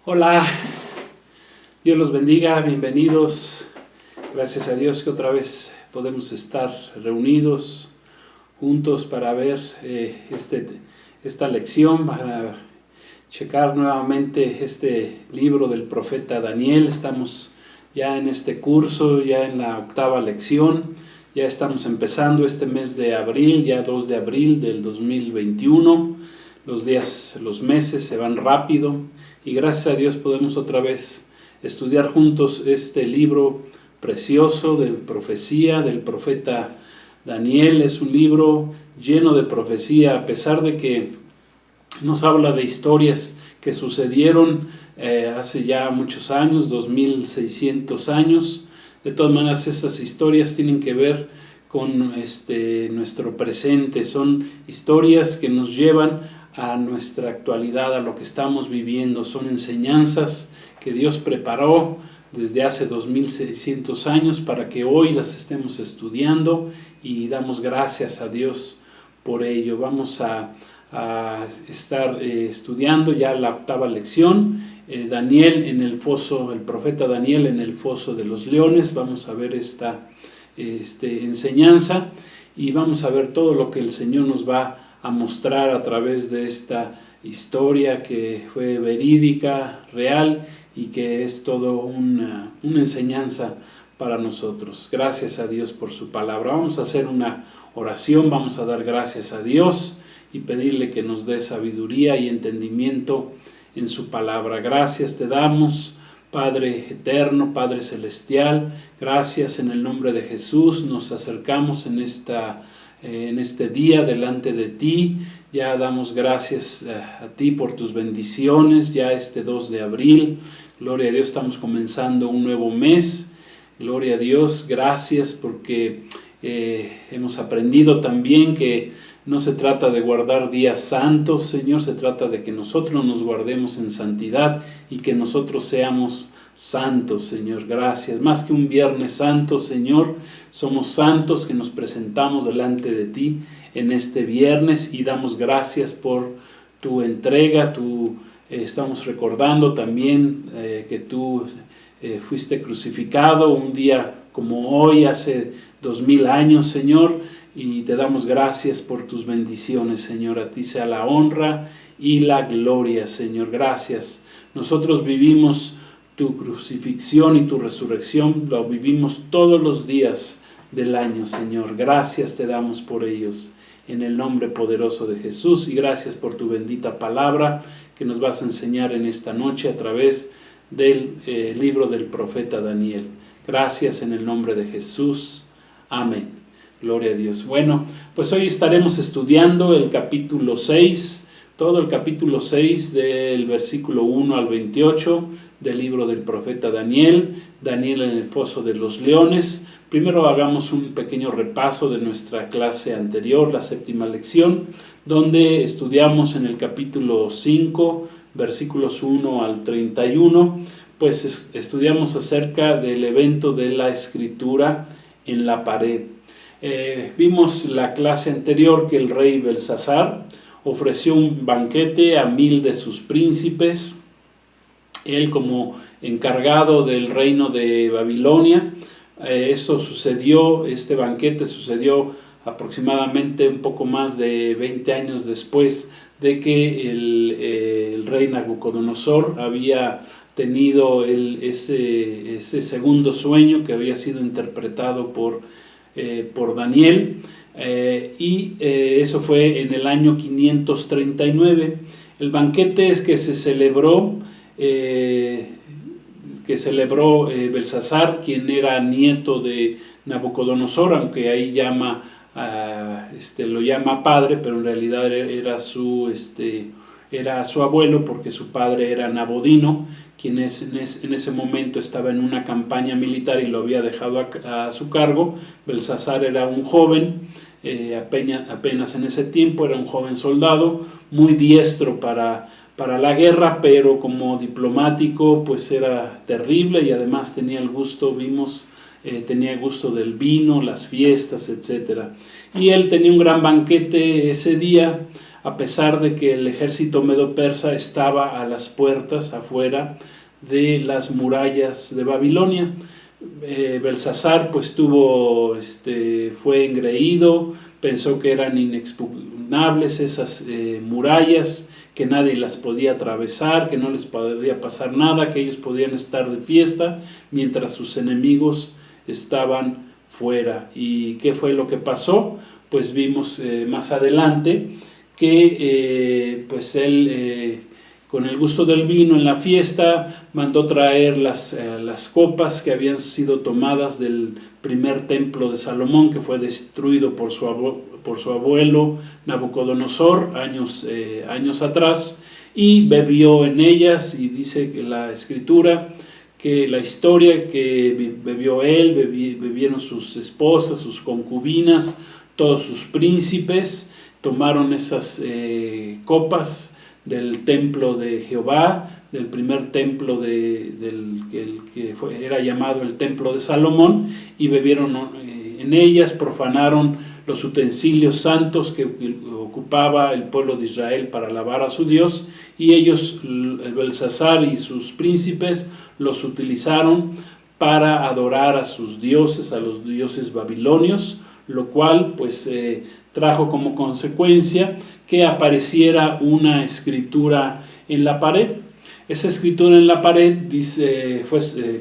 Hola, Dios los bendiga, bienvenidos. Gracias a Dios que otra vez podemos estar reunidos juntos para ver esta lección, para checar nuevamente este libro del profeta Daniel. Estamos ya en este curso, ya en la 8ª lección. Ya estamos empezando este mes de abril, ya 2 de abril del 2021. Los meses se van rápido y gracias a Dios podemos otra vez estudiar juntos este libro precioso de profecía del profeta Daniel. Es un libro lleno de profecía, a pesar de que nos habla de historias que sucedieron hace ya muchos años, 2600 años. De todas maneras, estas historias tienen que ver con nuestro presente. Son historias que nos llevan a nuestra actualidad, a lo que estamos viviendo. Son enseñanzas que Dios preparó desde hace 2600 años para que hoy las estemos estudiando y damos gracias a Dios por ello. Vamos a estar estudiando ya la 8ª lección, Daniel en el foso, el profeta Daniel en el foso de los leones. Vamos a ver esta enseñanza y vamos a ver todo lo que el Señor nos va a mostrar a través de esta historia que fue verídica, real y que es todo una enseñanza para nosotros. Gracias a Dios por su palabra. Vamos a hacer una oración, vamos a dar gracias a Dios y pedirle que nos dé sabiduría y entendimiento en su palabra. Gracias te damos, Padre eterno, Padre celestial. Gracias en el nombre de Jesús. Nos acercamos en este día delante de ti. Ya damos gracias a ti por tus bendiciones. Ya 2 de abril, gloria a Dios, estamos comenzando un nuevo mes. Gloria a Dios, gracias porque hemos aprendido también que no se trata de guardar días santos, Señor, se trata de que nosotros nos guardemos en santidad y que nosotros seamos santos, Señor. Gracias. Más que un viernes santo, Señor, somos santos que nos presentamos delante de ti en este viernes y damos gracias por tu entrega. Estamos recordando también que tú fuiste crucificado un día como hoy, hace 2000 años, Señor, y te damos gracias por tus bendiciones, Señor. A ti sea la honra y la gloria, Señor. Gracias. Nosotros vivimos tu crucifixión y tu resurrección, lo vivimos todos los días del año, Señor. Gracias te damos por ellos, en el nombre poderoso de Jesús, y gracias por tu bendita palabra que nos vas a enseñar en esta noche a través del libro del profeta Daniel. Gracias en el nombre de Jesús. Amén. Gloria a Dios. Bueno, pues hoy estaremos estudiando el capítulo 6, todo el capítulo 6 del versículo 1 al 28 del libro del profeta Daniel, Daniel en el foso de los leones. Primero hagamos un pequeño repaso de nuestra clase anterior, la 7ª lección, donde estudiamos en el capítulo 5, versículos 1 al 31, pues estudiamos acerca del evento de la escritura en la pared. Vimos la clase anterior que el rey Belsasar ofreció un banquete a 1000 de sus príncipes, él como encargado del reino de Babilonia. Este banquete sucedió aproximadamente un poco más de 20 años después de que el rey Nabucodonosor había tenido ese segundo sueño que había sido interpretado por Daniel, y eso fue en el año 539. El banquete es que se celebró Belsasar, quien era nieto de Nabucodonosor, aunque ahí lo llama padre, pero en realidad era su abuelo, porque su padre era Nabodino, quien en ese momento estaba en una campaña militar y lo había dejado a su cargo. Belsasar era un joven, apenas en ese tiempo era un joven soldado, muy diestro para la guerra, pero como diplomático pues era terrible, y además tenía el gusto, tenía el gusto del vino, las fiestas, etc. Y él tenía un gran banquete ese día, a pesar de que el ejército medo-persa estaba a las puertas afuera de las murallas de Babilonia. Belsasar pues fue engreído, pensó que eran inexpugnables esas murallas, que nadie las podía atravesar, que no les podía pasar nada, que ellos podían estar de fiesta mientras sus enemigos estaban fuera. ¿Y qué fue lo que pasó? Pues vimos más adelante que pues él con el gusto del vino en la fiesta mandó traer las copas que habían sido tomadas del primer templo de Salomón, que fue destruido por su abuelo Nabucodonosor años atrás, y bebió en ellas, y dice que la escritura, que la historia, que bebió él, bebieron sus esposas, sus concubinas, todos sus príncipes, tomaron esas copas del templo de Jehová, del primer templo era llamado el templo de Salomón, y bebieron en ellas, profanaron los utensilios santos que ocupaba el pueblo de Israel para alabar a su Dios, y ellos, el Belsasar y sus príncipes, los utilizaron para adorar a sus dioses, a los dioses babilonios, lo cual pues trajo como consecuencia que apareciera una escritura en la pared. Esa escritura en la pared, dice,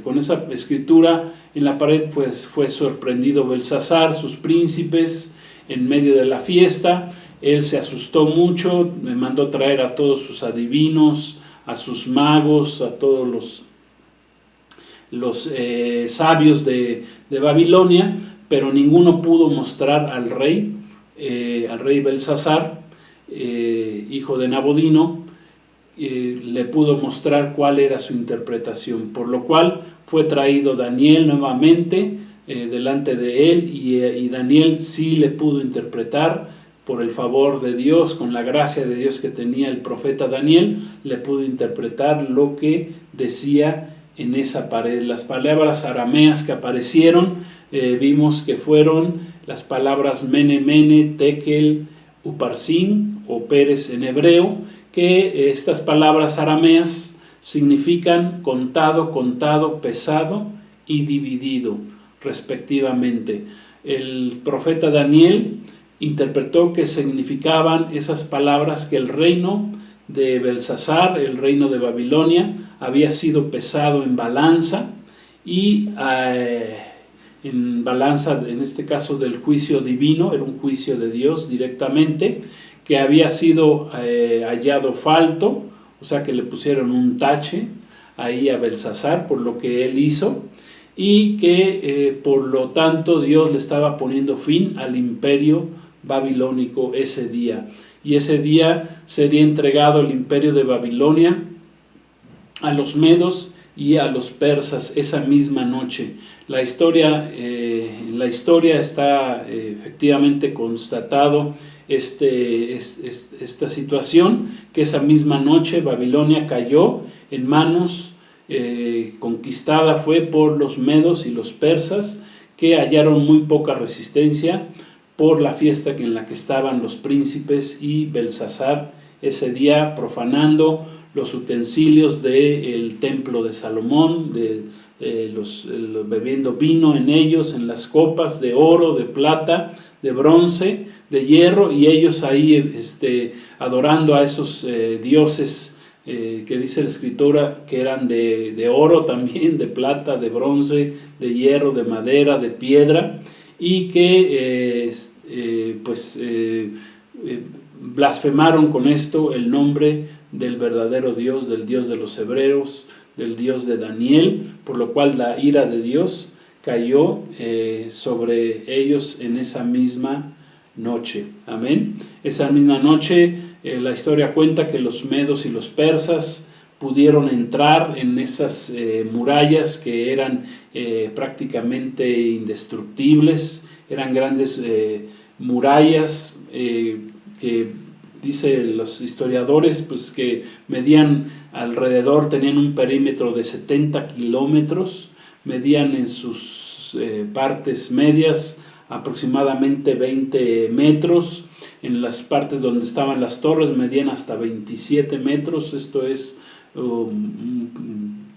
con esa escritura en la pared pues fue sorprendido Belsasar, sus príncipes, en medio de la fiesta. Él se asustó mucho, me mandó traer a todos sus adivinos, a sus magos, a todos los sabios de Babilonia, pero ninguno pudo mostrar al rey Belsasar, hijo de Nabodino, le pudo mostrar cuál era su interpretación, por lo cual fue traído Daniel nuevamente delante de él, y Daniel sí le pudo interpretar, por el favor de Dios, con la gracia de Dios que tenía el profeta Daniel, le pudo interpretar lo que decía en esa pared. Las palabras arameas que aparecieron, vimos que fueron las palabras mene, mene, tekel, uparsin o peres en hebreo, que estas palabras arameas significan contado, contado, pesado y dividido, respectivamente. El profeta Daniel interpretó que significaban esas palabras que el reino de Belsasar, el reino de Babilonia, había sido pesado en balanza, y en balanza, en este caso del juicio divino, era un juicio de Dios directamente, que había sido hallado falto, o sea que le pusieron un tache ahí a Belsasar por lo que él hizo, y que por lo tanto Dios le estaba poniendo fin al imperio babilónico ese día, y ese día sería entregado el imperio de Babilonia a los medos y a los persas esa misma noche. La historia está efectivamente constatado esta situación, que esa misma noche Babilonia cayó en manos, conquistada fue por los medos y los persas, que hallaron muy poca resistencia por la fiesta en la que estaban los príncipes y Belsasar ese día, profanando los utensilios del templo de Salomón, bebiendo vino en ellos, en las copas de oro, de plata, de bronce, de hierro, y ellos ahí adorando a esos dioses que dice la escritura que eran de oro también, de plata, de bronce, de hierro, de madera, de piedra, y que blasfemaron con esto el nombre del verdadero Dios, del Dios de los hebreos, del Dios de Daniel, por lo cual la ira de Dios cayó sobre ellos en esa misma noche. Amén. Esa misma noche la historia cuenta que los medos y los persas pudieron entrar en esas murallas que eran prácticamente indestructibles, eran grandes murallas que dicen los historiadores pues que medían alrededor, tenían un perímetro de 70 kilómetros, medían en sus partes medias aproximadamente 20 metros. En las partes donde estaban las torres medían hasta 27 metros. Esto es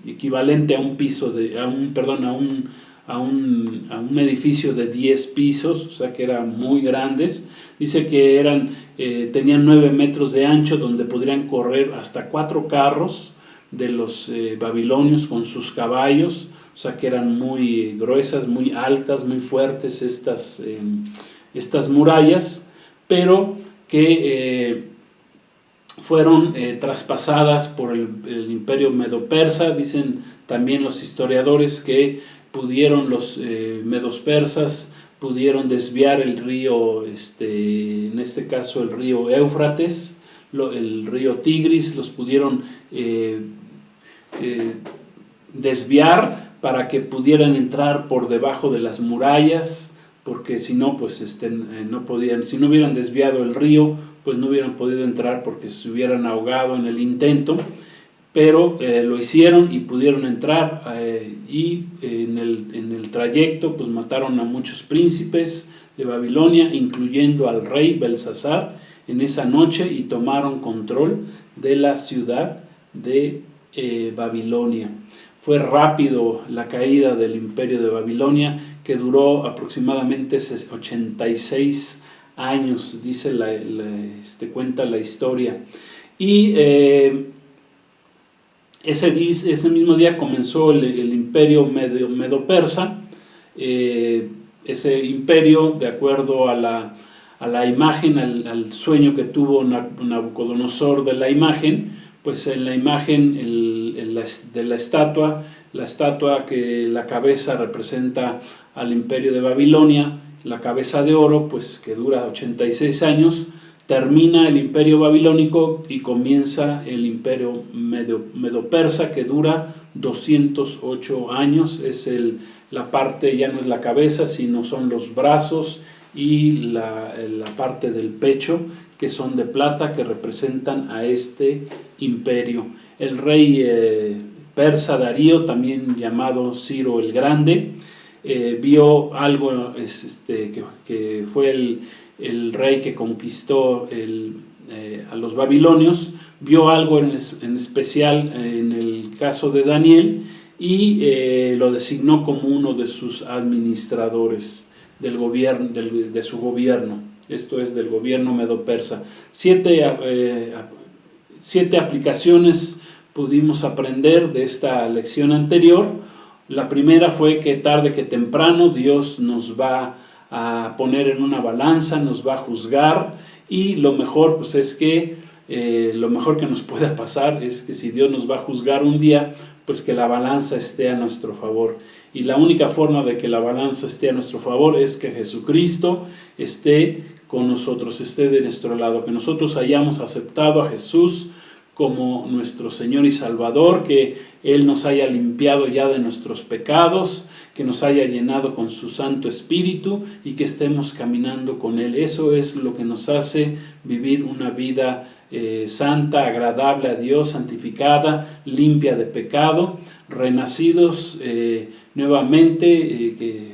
equivalente a un piso a un edificio de 10 pisos, o sea que eran muy grandes. Dice que tenían 9 metros de ancho, donde podrían correr hasta 4 carros de los babilonios con sus caballos, o sea que eran muy gruesas, muy altas, muy fuertes estas murallas, pero que fueron traspasadas por el imperio medo-persa. Dicen también los historiadores que los medos persas pudieron desviar el río, en este caso el río Éufrates, el río Tigris, los pudieron desviar para que pudieran entrar por debajo de las murallas, porque si no, pues no podían. Si no hubieran desviado el río, pues no hubieran podido entrar, porque se hubieran ahogado en el intento. Pero lo hicieron y pudieron entrar, y en el trayecto pues mataron a muchos príncipes de Babilonia, incluyendo al rey Belsasar, en esa noche, y tomaron control de la ciudad de Babilonia. Fue rápido la caída del imperio de Babilonia, que duró aproximadamente 86 años, cuenta la historia. Y ese mismo día comenzó el imperio medo-persa. Ese imperio, de acuerdo a la imagen, al sueño que tuvo Nabucodonosor de la imagen, pues en la imagen de la estatua que la cabeza representa al imperio de Babilonia, la cabeza de oro, pues que dura 86 años, termina el imperio babilónico y comienza el imperio medo-persa, que dura 208 años. La parte, ya no es la cabeza, sino son los brazos y la parte del pecho, que son de plata, que representan a este imperio. El rey persa Darío, también llamado Ciro el Grande, vio algo, que fue el rey que conquistó a los babilonios, vio algo en especial en el caso de Daniel, y lo designó como uno de sus administradores del gobierno, de su gobierno. Esto es del gobierno medo-persa. 7 aplicaciones pudimos aprender de esta lección anterior. La primera fue que tarde que temprano Dios nos va a poner en una balanza, nos va a juzgar, y lo mejor pues es que lo mejor que nos pueda pasar es que si Dios nos va a juzgar un día, pues que la balanza esté a nuestro favor. Y la única forma de que la balanza esté a nuestro favor es que Jesucristo esté con nosotros, esté de nuestro lado, que nosotros hayamos aceptado a Jesús como nuestro Señor y Salvador, que Él nos haya limpiado ya de nuestros pecados, que nos haya llenado con su Santo Espíritu y que estemos caminando con Él. Eso es lo que nos hace vivir una vida santa, agradable a Dios, santificada, limpia de pecado, renacidos nuevamente, que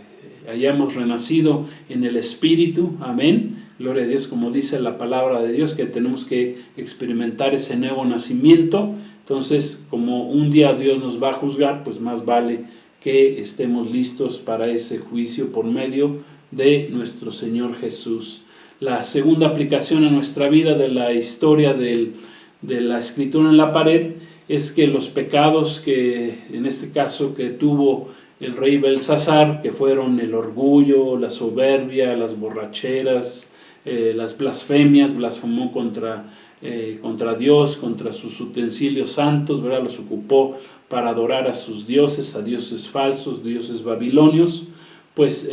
hayamos renacido en el Espíritu. Amén. Gloria a Dios, como dice la palabra de Dios, que tenemos que experimentar ese nuevo nacimiento. Entonces, como un día Dios nos va a juzgar, pues más vale que estemos listos para ese juicio por medio de nuestro Señor Jesús. La segunda aplicación a nuestra vida de la historia de la escritura en la pared es que los pecados que, en este caso, que tuvo el rey Belsasar, que fueron el orgullo, la soberbia, las borracheras, las blasfemias, blasfemó contra Dios, contra sus utensilios santos, ¿verdad? Los ocupó para adorar a sus dioses, a dioses falsos, dioses babilonios. Pues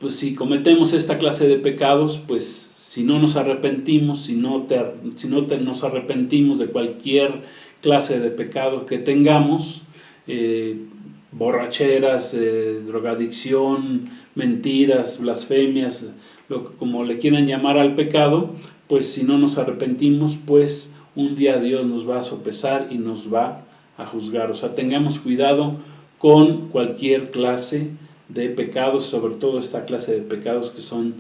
si cometemos esta clase de pecados, pues si no nos arrepentimos, si no nos arrepentimos de cualquier clase de pecado que tengamos, borracheras, drogadicción, mentiras, blasfemias, como le quieran llamar al pecado, pues si no nos arrepentimos, pues un día Dios nos va a sopesar y nos va a juzgar. O sea, tengamos cuidado con cualquier clase de pecados, sobre todo esta clase de pecados que son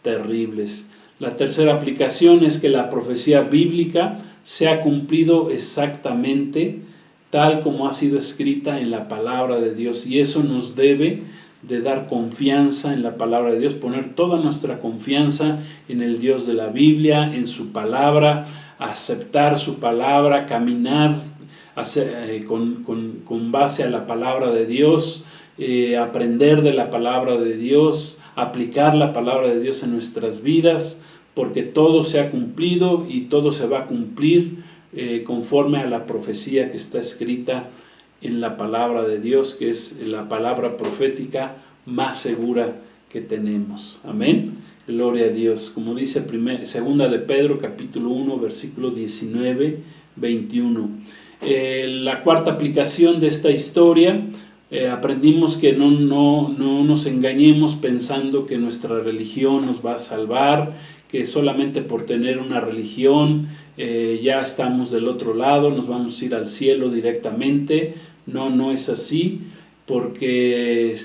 terribles. La tercera aplicación es que la profecía bíblica se ha cumplido exactamente tal como ha sido escrita en la palabra de Dios, y eso nos debe de dar confianza en la palabra de Dios, poner toda nuestra confianza en el Dios de la Biblia, en su palabra, aceptar su palabra, caminar con base a la palabra de Dios, aprender de la palabra de Dios, aplicar la palabra de Dios en nuestras vidas, porque todo se ha cumplido y todo se va a cumplir conforme a la profecía que está escrita en la palabra de Dios, que es la palabra profética más segura que tenemos. Amén. Gloria a Dios. Como dice segunda de Pedro, capítulo 1, versículo 19, 21. La cuarta aplicación de esta historia, aprendimos que no nos engañemos pensando que nuestra religión nos va a salvar, que solamente por tener una religión ya estamos del otro lado, nos vamos a ir al cielo directamente. No es así, porque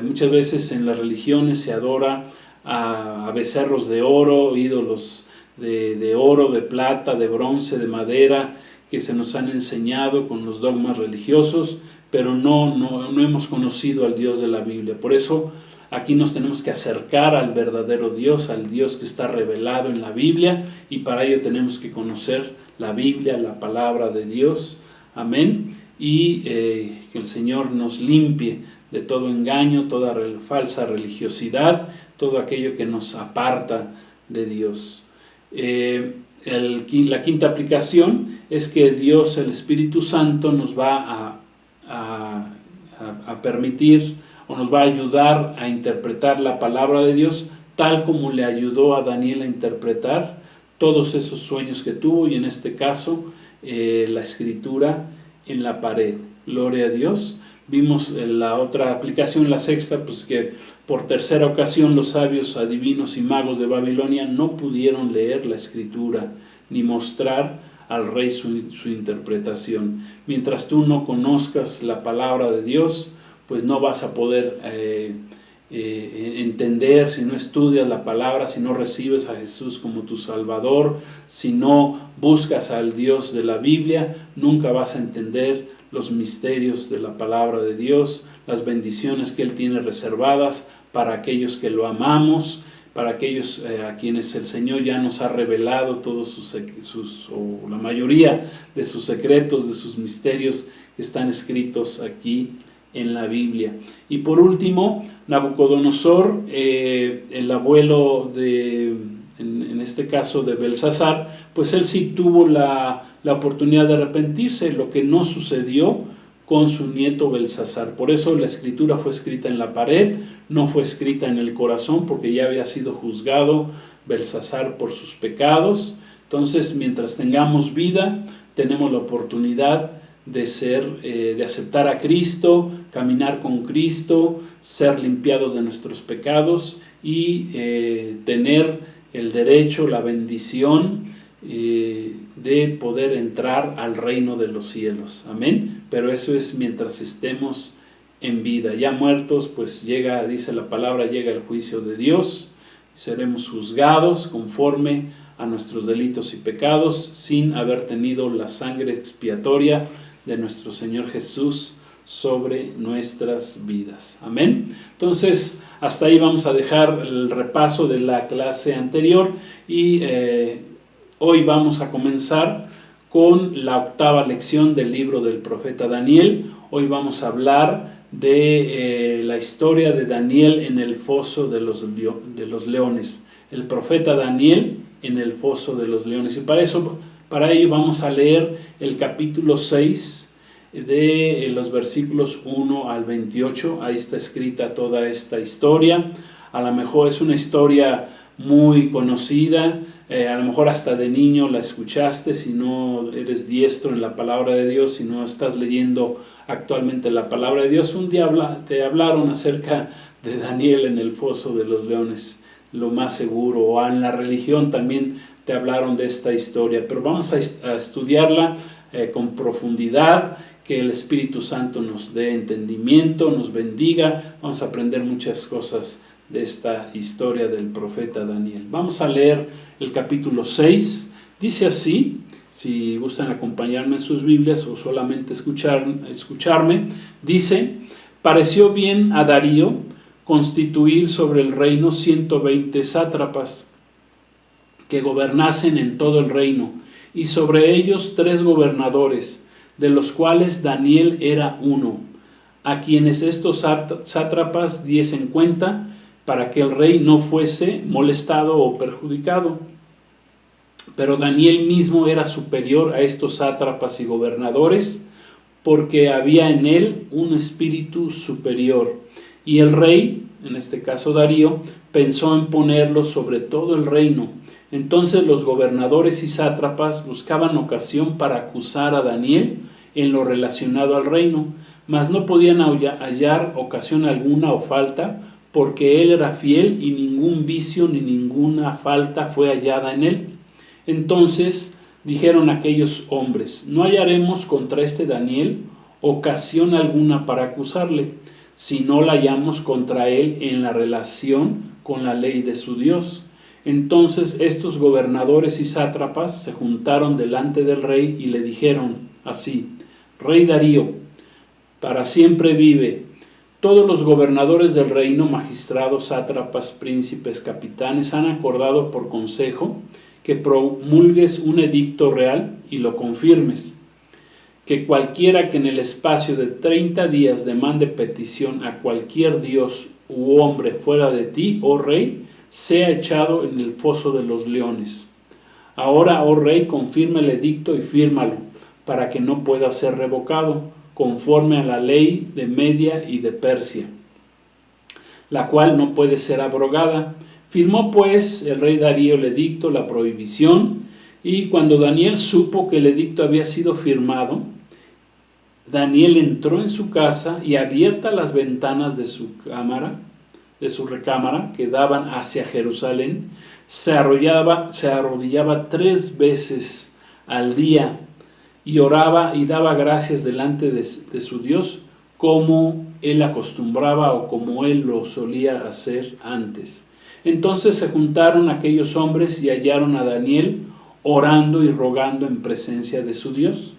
muchas veces en las religiones se adora a becerros de oro, ídolos de oro, de plata, de bronce, de madera, que se nos han enseñado con los dogmas religiosos, pero no hemos conocido al Dios de la Biblia. Por eso aquí nos tenemos que acercar al verdadero Dios, al Dios que está revelado en la Biblia, y para ello tenemos que conocer la Biblia, la palabra de Dios. Amén. Y que el Señor nos limpie de todo engaño, toda falsa religiosidad, todo aquello que nos aparta de Dios. La quinta aplicación es que Dios, el Espíritu Santo, nos va a permitir o nos va a ayudar a interpretar la palabra de Dios tal como le ayudó a Daniel a interpretar todos esos sueños que tuvo, y en este caso la escritura en la pared. Gloria a Dios. Vimos la otra aplicación, la sexta, pues que por tercera ocasión los sabios, adivinos y magos de Babilonia no pudieron leer la escritura ni mostrar al rey su interpretación. Mientras tú no conozcas la palabra de Dios, pues no vas a poder entender, si no estudias la palabra, si no recibes a Jesús como tu Salvador, si no buscas al Dios de la Biblia, nunca vas a entender los misterios de la palabra de Dios, las bendiciones que Él tiene reservadas para aquellos que lo amamos, para aquellos a quienes el Señor ya nos ha revelado todos o la mayoría de sus secretos, de sus misterios que están escritos aquí en la Biblia. Y por último, Nabucodonosor, el abuelo en este caso de Belsasar, pues él sí tuvo la oportunidad de arrepentirse, lo que no sucedió con su nieto Belsasar. Por eso la escritura fue escrita en la pared, no fue escrita en el corazón, porque ya había sido juzgado Belsasar por sus pecados. Entonces, mientras tengamos vida, tenemos la oportunidad de aceptar a Cristo, caminar con Cristo, ser limpiados de nuestros pecados y tener el derecho, la bendición de poder entrar al reino de los cielos. Amén. Pero eso es mientras estemos en vida. Ya muertos, pues dice la palabra, llega el juicio de Dios. Seremos juzgados conforme a nuestros delitos y pecados, sin haber tenido la sangre expiatoria de nuestro Señor Jesús sobre nuestras vidas. Amén. Entonces, hasta ahí vamos a dejar el repaso de la clase anterior, y hoy vamos a comenzar con la octava lección del libro del profeta Daniel. Hoy vamos a hablar de la historia de Daniel en el foso de los leones. El profeta Daniel en el foso de los leones. Y para ello vamos a leer el capítulo 6 de los versículos 1 al 28. Ahí está escrita toda esta historia. A lo mejor es una historia muy conocida, a lo mejor hasta de niño la escuchaste, si no eres diestro en la palabra de Dios, si no estás leyendo actualmente la palabra de Dios. Un día te hablaron acerca de Daniel en el foso de los leones, lo más seguro, o en la religión también te hablaron de esta historia, pero vamos a estudiarla con profundidad, que el Espíritu Santo nos dé entendimiento, nos bendiga. Vamos a aprender muchas cosas de esta historia del profeta Daniel. Vamos a leer el capítulo 6. Dice así, si gustan acompañarme en sus Biblias o solamente escucharme, dice: pareció bien a Darío constituir sobre el reino 120 sátrapas que gobernasen en todo el reino, y sobre ellos 3 gobernadores, de los cuales Daniel era uno, a quienes estos sátrapas diesen cuenta, para que el rey no fuese molestado o perjudicado. Pero Daniel mismo era superior a estos sátrapas y gobernadores, porque había en él un espíritu superior. Y el rey, en este caso Darío, pensó en ponerlo sobre todo el reino. Entonces los gobernadores y sátrapas buscaban ocasión para acusar a Daniel en lo relacionado al reino, mas no podían hallar ocasión alguna o falta, porque él era fiel y ningún vicio ni ninguna falta fue hallada en él. Entonces dijeron aquellos hombres: no hallaremos contra este Daniel ocasión alguna para acusarle, si no la hallamos contra él en la relación con la ley de su Dios. Entonces estos gobernadores y sátrapas se juntaron delante del rey y le dijeron así: Rey Darío, para siempre vive. Todos los gobernadores del reino, magistrados, sátrapas, príncipes, capitanes, han acordado por consejo que promulgues un edicto real y lo confirmes, que cualquiera que en el espacio de 30 días demande petición a cualquier dios u hombre fuera de ti, oh rey, sea echado en el foso de los leones. Ahora, oh rey, confirma el edicto y fírmalo, para que no pueda ser revocado, conforme a la ley de Media y de Persia, la cual no puede ser abrogada. Firmó pues el rey Darío el edicto, la prohibición, y cuando Daniel supo que el edicto había sido firmado, Daniel entró en su casa y, abiertas las ventanas de su recámara que daban hacia Jerusalén, se arrodillaba 3 veces al día y oraba y daba gracias delante de su Dios, como él acostumbraba o como él lo solía hacer antes. Entonces se juntaron aquellos hombres y hallaron a Daniel orando y rogando en presencia de su Dios.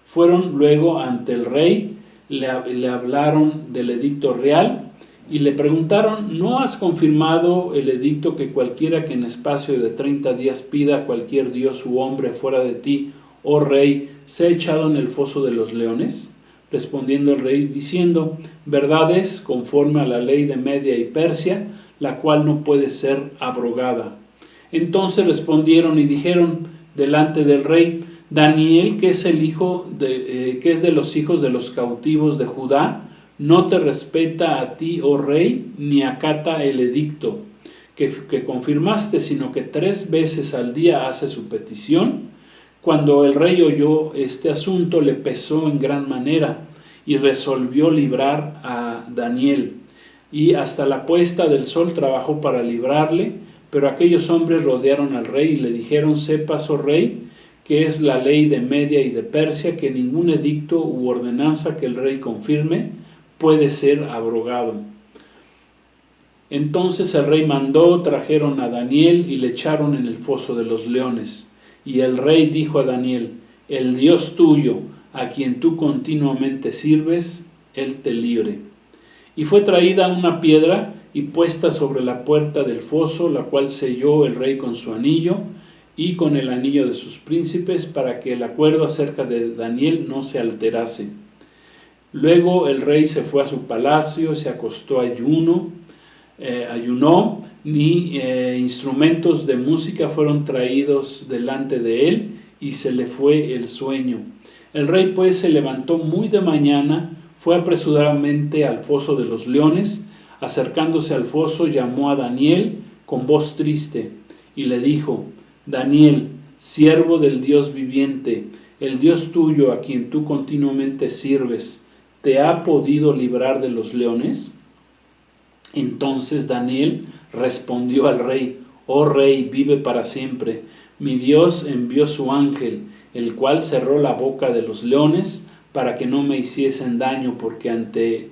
Fueron luego ante el rey, le hablaron del edicto real y le preguntaron: ¿no has confirmado el edicto que cualquiera que en espacio de 30 días pida a cualquier dios u hombre fuera de ti, oh rey, sea echado en el foso de los leones? Respondiendo el rey diciendo: verdad es, conforme a la ley de Media y Persia, la cual no puede ser abrogada. Entonces respondieron y dijeron delante del rey: Daniel, que es de los hijos de los cautivos de Judá, no te respeta a ti, oh rey, ni acata el edicto que confirmaste, sino que 3 veces al día hace su petición. Cuando el rey oyó este asunto, le pesó en gran manera y resolvió librar a Daniel. Y hasta la puesta del sol trabajó para librarle, pero aquellos hombres rodearon al rey y le dijeron: sepas, oh rey, que es la ley de Media y de Persia, que ningún edicto u ordenanza que el rey confirme puede ser abrogado. Entonces el rey mandó, trajeron a Daniel y le echaron en el foso de los leones. Y el rey dijo a Daniel: el Dios tuyo, a quien tú continuamente sirves, él te libre. Y fue traída una piedra y puesta sobre la puerta del foso, la cual selló el rey con su anillo y con el anillo de sus príncipes, para que el acuerdo acerca de Daniel no se alterase. Luego el rey se fue a su palacio, se acostó ayunó, ni instrumentos de música fueron traídos delante de él, y se le fue el sueño. El rey pues se levantó muy de mañana, fue apresuradamente al foso de los leones. Acercándose al foso, llamó a Daniel con voz triste y le dijo: Daniel, siervo del Dios viviente, el Dios tuyo, a quien tú continuamente sirves, ¿te ha podido librar de los leones? Entonces Daniel respondió al rey: oh rey, vive para siempre. Mi Dios envió su ángel, el cual cerró la boca de los leones, para que no me hiciesen daño, porque ante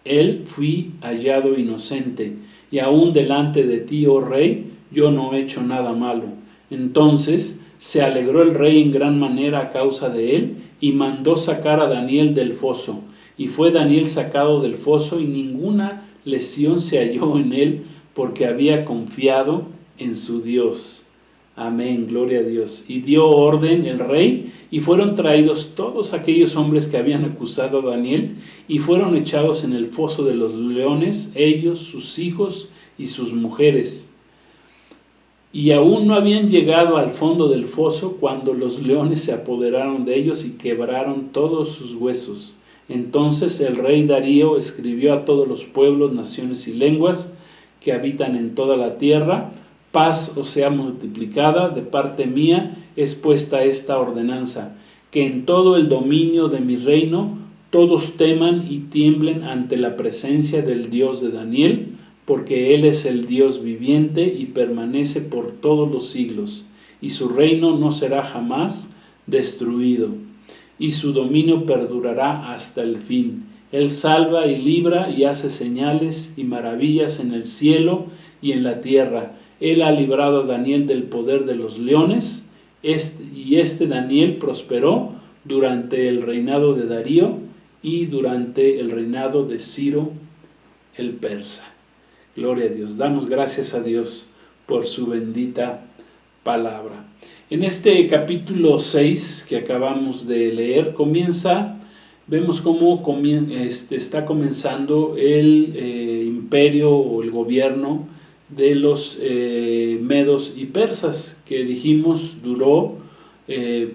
él fui hallado inocente, y aún delante de ti, oh rey, yo no he hecho nada malo. Entonces se alegró el rey en gran manera a causa de él, y mandó sacar a Daniel del foso. Y fue Daniel sacado del foso, y ninguna lesión se halló en él, porque había confiado en su Dios. Amén, gloria a Dios. Y dio orden el rey, y fueron traídos todos aquellos hombres que habían acusado a Daniel, y fueron echados en el foso de los leones, ellos, sus hijos y sus mujeres. Y aún no habían llegado al fondo del foso cuando los leones se apoderaron de ellos y quebraron todos sus huesos. Entonces el rey Darío escribió a todos los pueblos, naciones y lenguas que habitan en toda la tierra: paz os sea multiplicada, de parte mía es puesta esta ordenanza, que en todo el dominio de mi reino todos teman y tiemblen ante la presencia del Dios de Daniel, porque Él es el Dios viviente y permanece por todos los siglos, y su reino no será jamás destruido, y su dominio perdurará hasta el fin. Él salva y libra y hace señales y maravillas en el cielo y en la tierra. Él ha librado a Daniel del poder de los leones, y este Daniel prosperó durante el reinado de Darío y durante el reinado de Ciro el persa. Gloria a Dios. Damos gracias a Dios por su bendita palabra. En este capítulo 6 que acabamos de leer, vemos cómo está comenzando el imperio o el gobierno de los medos y persas, que dijimos duró,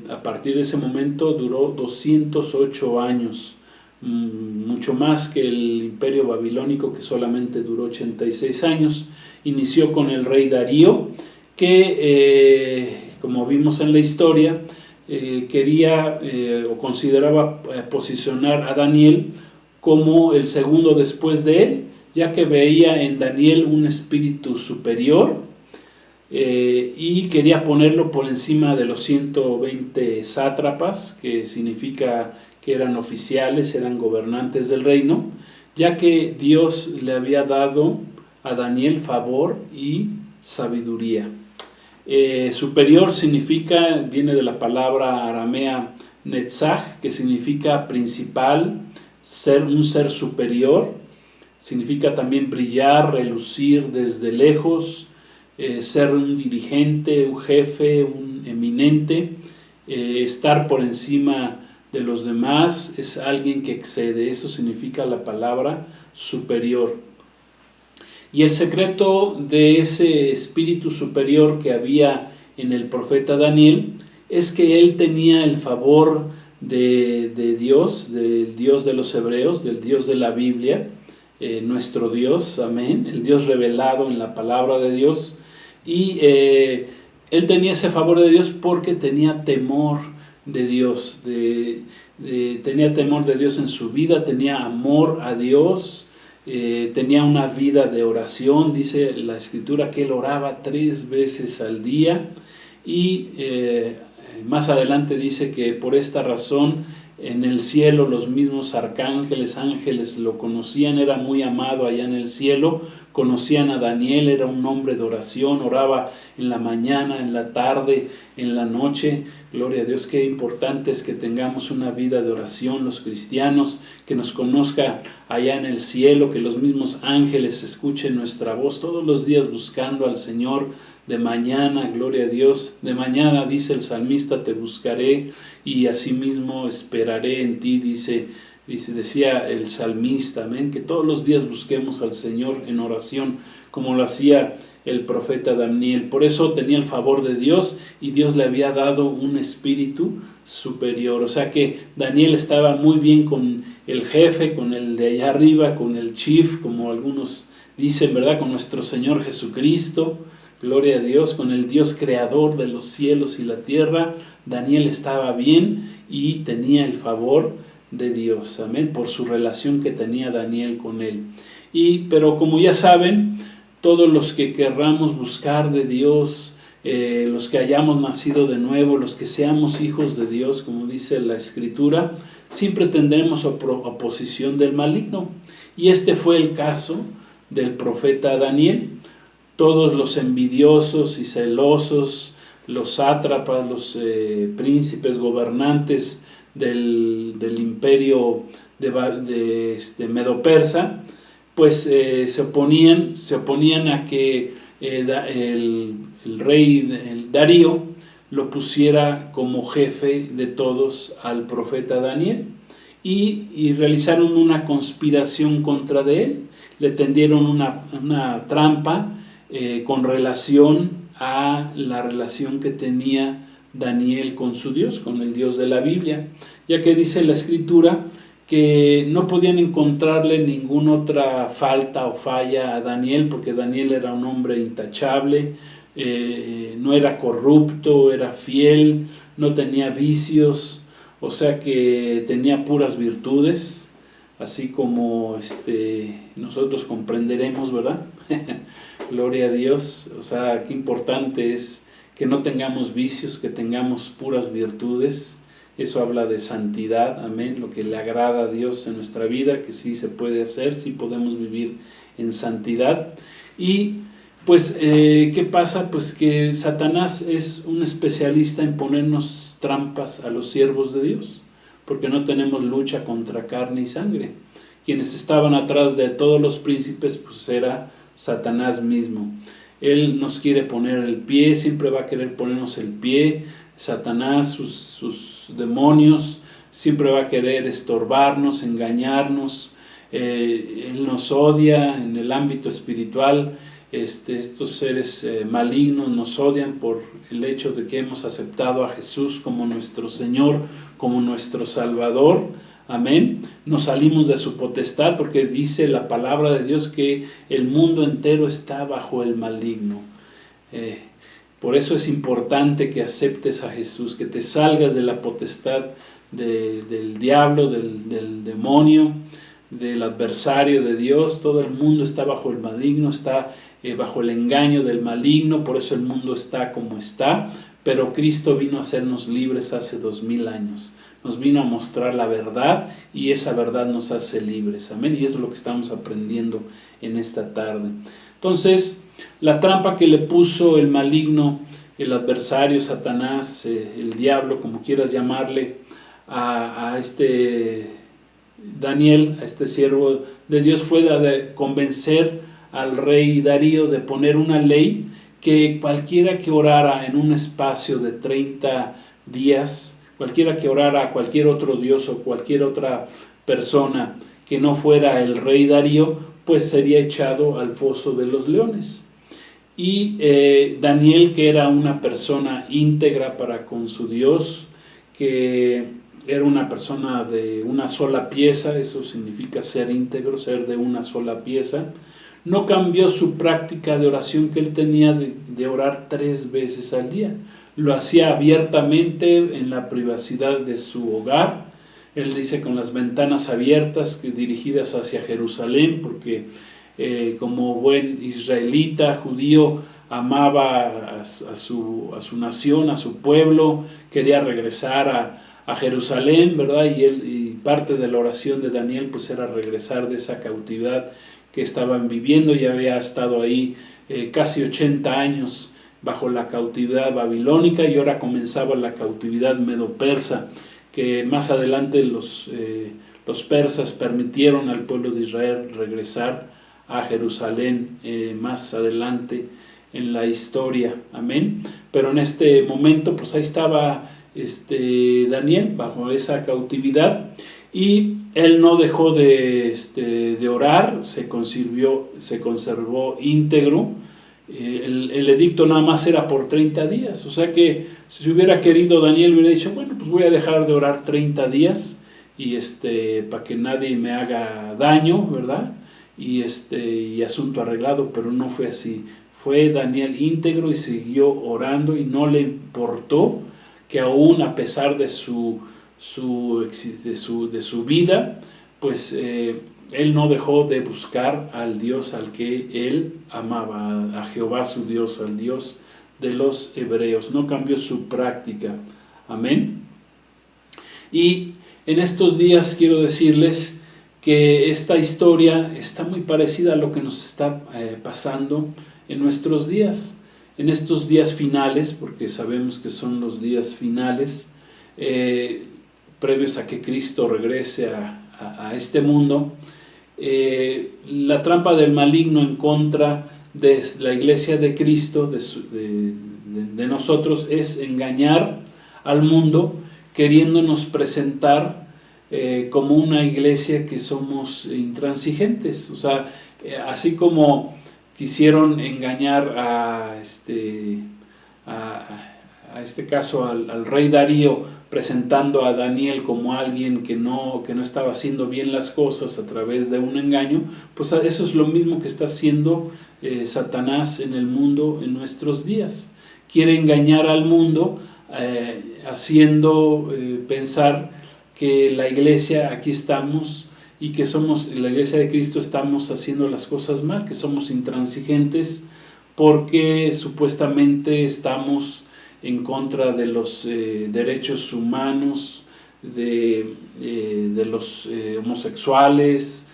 a partir de ese momento duró 208 años, mucho más que el imperio babilónico, que solamente duró 86 años. Inició con el rey Darío, que como vimos en la historia, quería o consideraba posicionar a Daniel como el segundo después de él, ya que veía en Daniel un espíritu superior, y quería ponerlo por encima de los 120 sátrapas, que significa que eran oficiales, eran gobernantes del reino, ya que Dios le había dado a Daniel favor y sabiduría. Superior viene de la palabra aramea netzach, que significa principal, un ser superior. Significa también brillar, relucir desde lejos, ser un dirigente, un jefe, un eminente, estar por encima de los demás, es alguien que excede. Eso significa la palabra superior. Y el secreto de ese espíritu superior que había en el profeta Daniel es que él tenía el favor de Dios, del Dios de los hebreos, del Dios de la Biblia, nuestro Dios, amén, el Dios revelado en la palabra de Dios. Y él tenía ese favor de Dios porque tenía temor de Dios, tenía temor de Dios en su vida, tenía amor a Dios, tenía una vida de oración. Dice la Escritura que él oraba 3 veces al día, y más adelante dice que por esta razón en el cielo los mismos ángeles lo conocían, era muy amado allá en el cielo, conocían a Daniel, era un hombre de oración, oraba en la mañana, en la tarde, en la noche. Gloria a Dios, qué importante es que tengamos una vida de oración los cristianos, que nos conozca allá en el cielo, que los mismos ángeles escuchen nuestra voz todos los días buscando al Señor. De mañana, gloria a Dios, de mañana, dice el salmista, te buscaré y asimismo esperaré en ti, decía el salmista, amén, que todos los días busquemos al Señor en oración, como lo hacía el profeta Daniel. Por eso tenía el favor de Dios, y Dios le había dado un espíritu superior. O sea que Daniel estaba muy bien con el jefe, con el de allá arriba, con el chief, como algunos dicen, ¿verdad? Con nuestro Señor Jesucristo. Gloria a Dios, con el Dios creador de los cielos y la tierra. Daniel estaba bien y tenía el favor de Dios, amén, por su relación que tenía Daniel con él. Pero como ya saben, todos los que querramos buscar de Dios, los que hayamos nacido de nuevo, los que seamos hijos de Dios, como dice la Escritura, siempre tendremos oposición del maligno. Y este fue el caso del profeta Daniel. Todos los envidiosos y celosos, los sátrapas, los príncipes gobernantes del imperio de Medo-Persa, pues se oponían a que el rey Darío lo pusiera como jefe de todos al profeta Daniel, y realizaron una conspiración contra de él. Le tendieron una trampa con relación a la relación que tenía Daniel con su Dios, con el Dios de la Biblia, ya que dice la Escritura que no podían encontrarle ninguna otra falta o falla a Daniel, porque Daniel era un hombre intachable, no era corrupto, era fiel, no tenía vicios, o sea que tenía puras virtudes, así como nosotros comprenderemos, ¿verdad? Gloria a Dios. O sea, qué importante es que no tengamos vicios, que tengamos puras virtudes. Eso habla de santidad, amén, lo que le agrada a Dios en nuestra vida, que sí se puede hacer, sí podemos vivir en santidad. Y pues, ¿qué pasa? Pues que Satanás es un especialista en ponernos trampas a los siervos de Dios, porque no tenemos lucha contra carne y sangre. Quienes estaban atrás de todos los príncipes, pues era Satanás mismo. Él nos quiere poner el pie, siempre va a querer ponernos el pie. Satanás, sus demonios, siempre va a querer estorbarnos, engañarnos. Él nos odia en el ámbito espiritual. Estos seres malignos nos odian por el hecho de que hemos aceptado a Jesús como nuestro Señor, como nuestro Salvador. Amén. Nos salimos de su potestad, porque dice la palabra de Dios que el mundo entero está bajo el maligno. Por eso es importante que aceptes a Jesús, que te salgas de la potestad del diablo, del demonio, del adversario de Dios. Todo el mundo está bajo el maligno, está bajo el engaño del maligno, por eso el mundo está como está. Pero Cristo vino a hacernos libres hace 2000 años. Nos vino a mostrar la verdad, y esa verdad nos hace libres. Amén. Y eso es lo que estamos aprendiendo en esta tarde. Entonces, la trampa que le puso el maligno, el adversario, Satanás, el diablo, como quieras llamarle, a Daniel, a este siervo de Dios, fue de convencer al rey Darío de poner una ley que cualquiera que orara en un espacio de 30 días, cualquiera que orara a cualquier otro dios o cualquier otra persona que no fuera el rey Darío, pues sería echado al foso de los leones. Y Daniel, que era una persona íntegra para con su Dios, que era una persona de una sola pieza, eso significa ser íntegro, ser de una sola pieza, no cambió su práctica de oración que él tenía de orar 3 veces al día. Lo hacía abiertamente en la privacidad de su hogar. Él dice con las ventanas abiertas, dirigidas hacia Jerusalén, porque como buen israelita, judío, amaba a su nación, a su pueblo, quería regresar a Jerusalén, ¿verdad? Y parte de la oración de Daniel pues era regresar de esa cautividad que estaban viviendo. Ya había estado ahí casi 80 años bajo la cautividad babilónica, y ahora comenzaba la cautividad medo-persa, que más adelante los persas permitieron al pueblo de Israel regresar a Jerusalén más adelante en la historia. Amén. Pero en este momento pues ahí estaba Daniel bajo esa cautividad, y él no dejó de orar, se conservó íntegro. El edicto nada más era por 30 días, o sea que si hubiera querido Daniel hubiera dicho, bueno, pues voy a dejar de orar 30 días y para que nadie me haga daño, ¿verdad? Y asunto arreglado, pero no fue así. Fue Daniel íntegro y siguió orando, y no le importó que aún a pesar de su vida, pues él no dejó de buscar al Dios al que él amaba, a Jehová su Dios, al Dios de los hebreos, no cambió su práctica. Amén. Y en estos días quiero decirles que esta historia está muy parecida a lo que nos está pasando en nuestros días, en estos días finales, porque sabemos que son los días finales, previos a que Cristo regrese a este mundo. La trampa del maligno en contra de la iglesia de Cristo, de nosotros, es engañar al mundo, queriéndonos presentar como una iglesia que somos intransigentes. O sea, así como quisieron engañar a este caso al rey Darío, presentando a Daniel como alguien que no estaba haciendo bien las cosas a través de un engaño, pues eso es lo mismo que está haciendo Satanás en el mundo en nuestros días. Quiere engañar al mundo haciendo pensar que la iglesia, aquí estamos, y que somos, la iglesia de Cristo, estamos haciendo las cosas mal, que somos intransigentes porque supuestamente estamos en contra de los derechos humanos, de los homosexuales,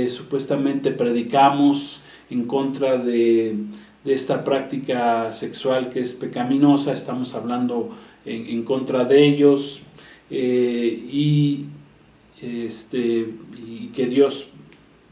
supuestamente predicamos en contra de esta práctica sexual que es pecaminosa, estamos hablando en contra de ellos, y que Dios,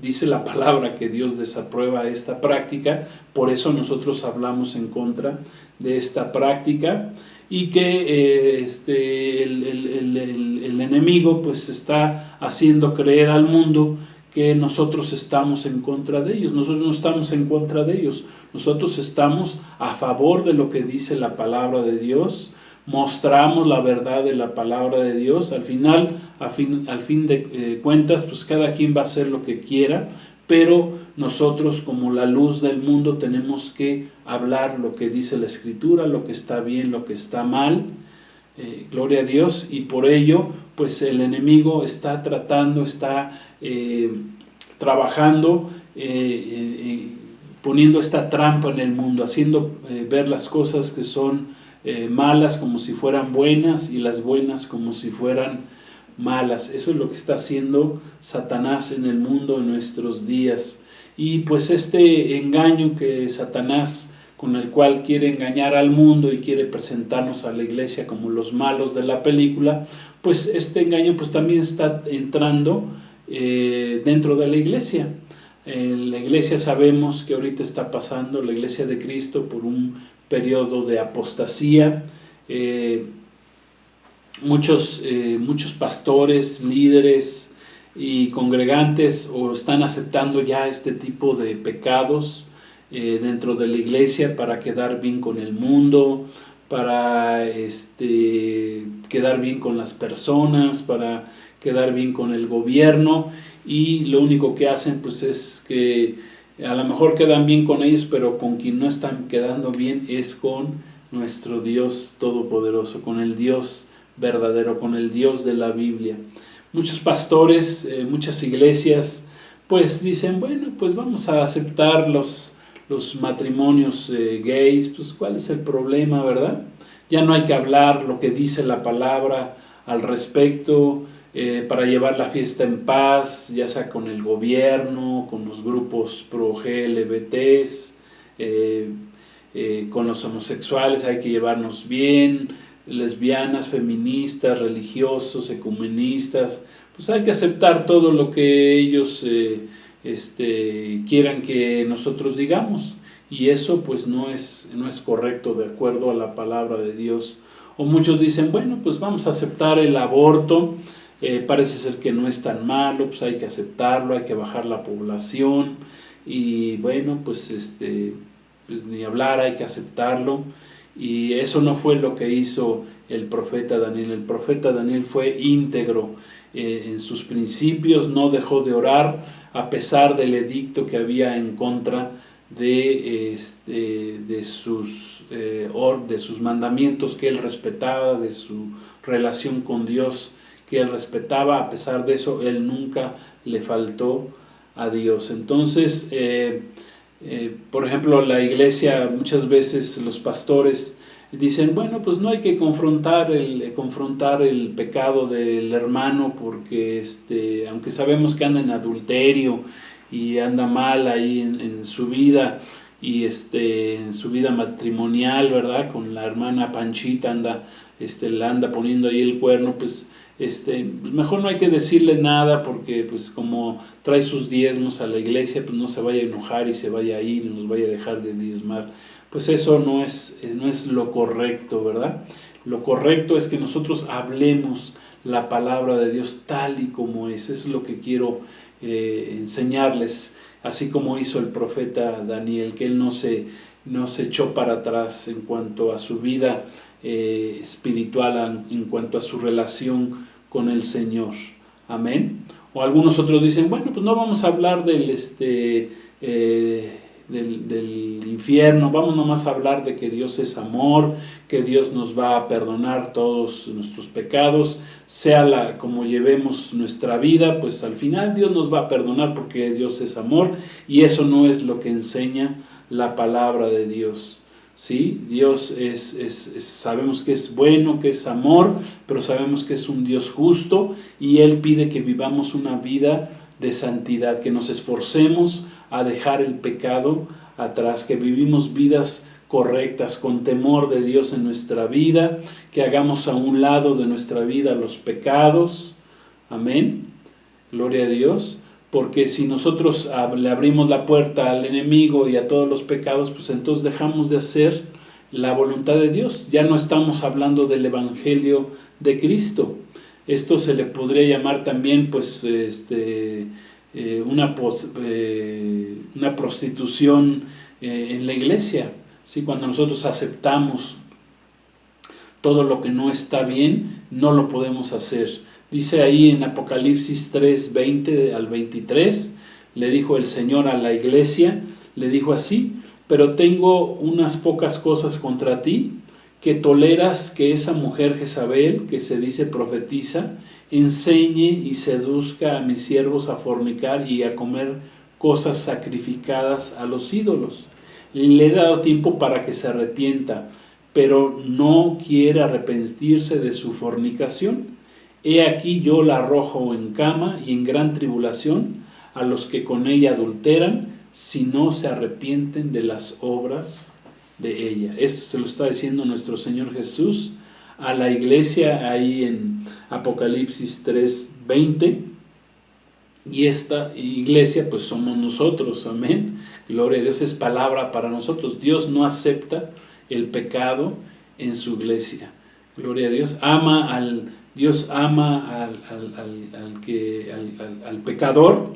dice la palabra que Dios desaprueba esta práctica, por eso nosotros hablamos en contra de esta práctica, y que el enemigo pues está haciendo creer al mundo que nosotros estamos en contra de ellos. Nosotros no estamos en contra de ellos, nosotros estamos a favor de lo que dice la palabra de Dios, mostramos la verdad de la palabra de Dios. Al fin de cuentas, pues cada quien va a hacer lo que quiera, pero nosotros, como la luz del mundo, tenemos que hablar lo que dice la Escritura, lo que está bien, lo que está mal, gloria a Dios. Y por ello pues el enemigo está tratando, está trabajando, poniendo esta trampa en el mundo, haciendo ver las cosas que son malas como si fueran buenas, y las buenas como si fueran malas. Eso es lo que está haciendo Satanás en el mundo en nuestros días. Y pues este engaño que Satanás, con el cual quiere engañar al mundo y quiere presentarnos a la iglesia como los malos de la película, pues este engaño pues también está entrando dentro de la iglesia. La iglesia, sabemos que ahorita está pasando, la iglesia de Cristo, por un periodo de apostasía. Muchos pastores, líderes y congregantes están aceptando ya este tipo de pecados dentro de la iglesia para quedar bien con el mundo, para quedar bien con las personas, para quedar bien con el gobierno, y lo único que hacen pues es que a lo mejor quedan bien con ellos, pero con quien no están quedando bien es con nuestro Dios todopoderoso, con el Dios verdadero, con el Dios de la Biblia. Muchos pastores, muchas iglesias, pues dicen, bueno, pues vamos a aceptar los matrimonios gays, pues ¿cuál es el problema, verdad? Ya no hay que hablar lo que dice la palabra al respecto, para llevar la fiesta en paz, ya sea con el gobierno, con los grupos pro-GLBTs, con los homosexuales hay que llevarnos bien, lesbianas, feministas, religiosos, ecumenistas, pues hay que aceptar todo lo que ellos quieran que nosotros digamos, y eso pues no es correcto de acuerdo a la palabra de Dios. O muchos dicen, bueno, pues vamos a aceptar el aborto, parece ser que no es tan malo, pues hay que aceptarlo, hay que bajar la población, y bueno, pues pues ni hablar, hay que aceptarlo. Y eso no fue lo que hizo el profeta Daniel. El profeta Daniel fue íntegro en sus principios, no dejó de orar a pesar del edicto que había en contra de sus mandamientos que él respetaba, de su relación con Dios que él respetaba. A pesar de eso, él nunca le faltó a Dios. Entonces Por ejemplo, la iglesia, muchas veces los pastores dicen, bueno, pues no hay que confrontar el pecado del hermano porque aunque sabemos que anda en adulterio y anda mal ahí en su vida y en su vida matrimonial, ¿verdad? Con la hermana Panchita le anda poniendo ahí el cuerno, pues pues mejor no hay que decirle nada porque pues como trae sus diezmos a la iglesia, pues no se vaya a enojar y se vaya a ir y nos vaya a dejar de diezmar. Pues eso no es lo correcto, ¿verdad? Lo correcto es que nosotros hablemos la palabra de Dios tal y como es. Eso es lo que quiero enseñarles, así como hizo el profeta Daniel, que él no se echó para atrás en cuanto a su vida espiritual, en cuanto a su relación con el Señor. Amén. O algunos otros dicen, bueno, pues no vamos a hablar del infierno, vamos nomás a hablar de que Dios es amor, que Dios nos va a perdonar todos nuestros pecados, sea como llevemos nuestra vida, pues al final Dios nos va a perdonar porque Dios es amor, y eso no es lo que enseña la palabra de Dios. ¿Sí? Dios sabemos que es bueno, que es amor, pero sabemos que es un Dios justo y Él pide que vivamos una vida de santidad, que nos esforcemos a dejar el pecado atrás, que vivimos vidas correctas, con temor de Dios en nuestra vida, que hagamos a un lado de nuestra vida los pecados. Amén. Gloria a Dios. Porque si nosotros le abrimos la puerta al enemigo y a todos los pecados, pues entonces dejamos de hacer la voluntad de Dios. Ya no estamos hablando del Evangelio de Cristo. Esto se le podría llamar también pues una prostitución en la iglesia. ¿Sí? Cuando nosotros aceptamos todo lo que no está bien, no lo podemos hacer. Dice ahí en Apocalipsis 3, 20 al 23, le dijo el Señor a la iglesia, le dijo así: pero tengo unas pocas cosas contra ti, que toleras que esa mujer Jezabel, que se dice profetiza, enseñe y seduzca a mis siervos a fornicar y a comer cosas sacrificadas a los ídolos. Le he dado tiempo para que se arrepienta, pero no quiere arrepentirse de su fornicación. He aquí yo la arrojo en cama y en gran tribulación a los que con ella adulteran, si no se arrepienten de las obras de ella. Esto se lo está diciendo nuestro Señor Jesús a la iglesia ahí en Apocalipsis 3, 20. Y esta iglesia pues somos nosotros, amén. Gloria a Dios, es palabra para nosotros. Dios no acepta el pecado en su iglesia. Gloria a Dios. Dios ama al pecador,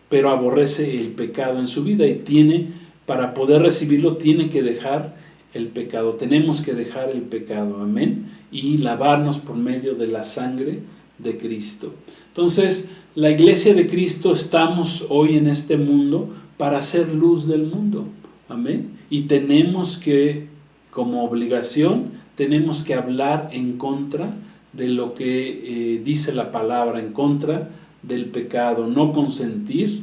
pero aborrece el pecado en su vida, y para poder recibirlo, tiene que dejar el pecado. Tenemos que dejar el pecado, amén, y lavarnos por medio de la sangre de Cristo. Entonces, la iglesia de Cristo estamos hoy en este mundo para ser luz del mundo, amén, y tenemos que, como obligación, tenemos que hablar en contra de lo que dice la palabra, en contra del pecado, no consentir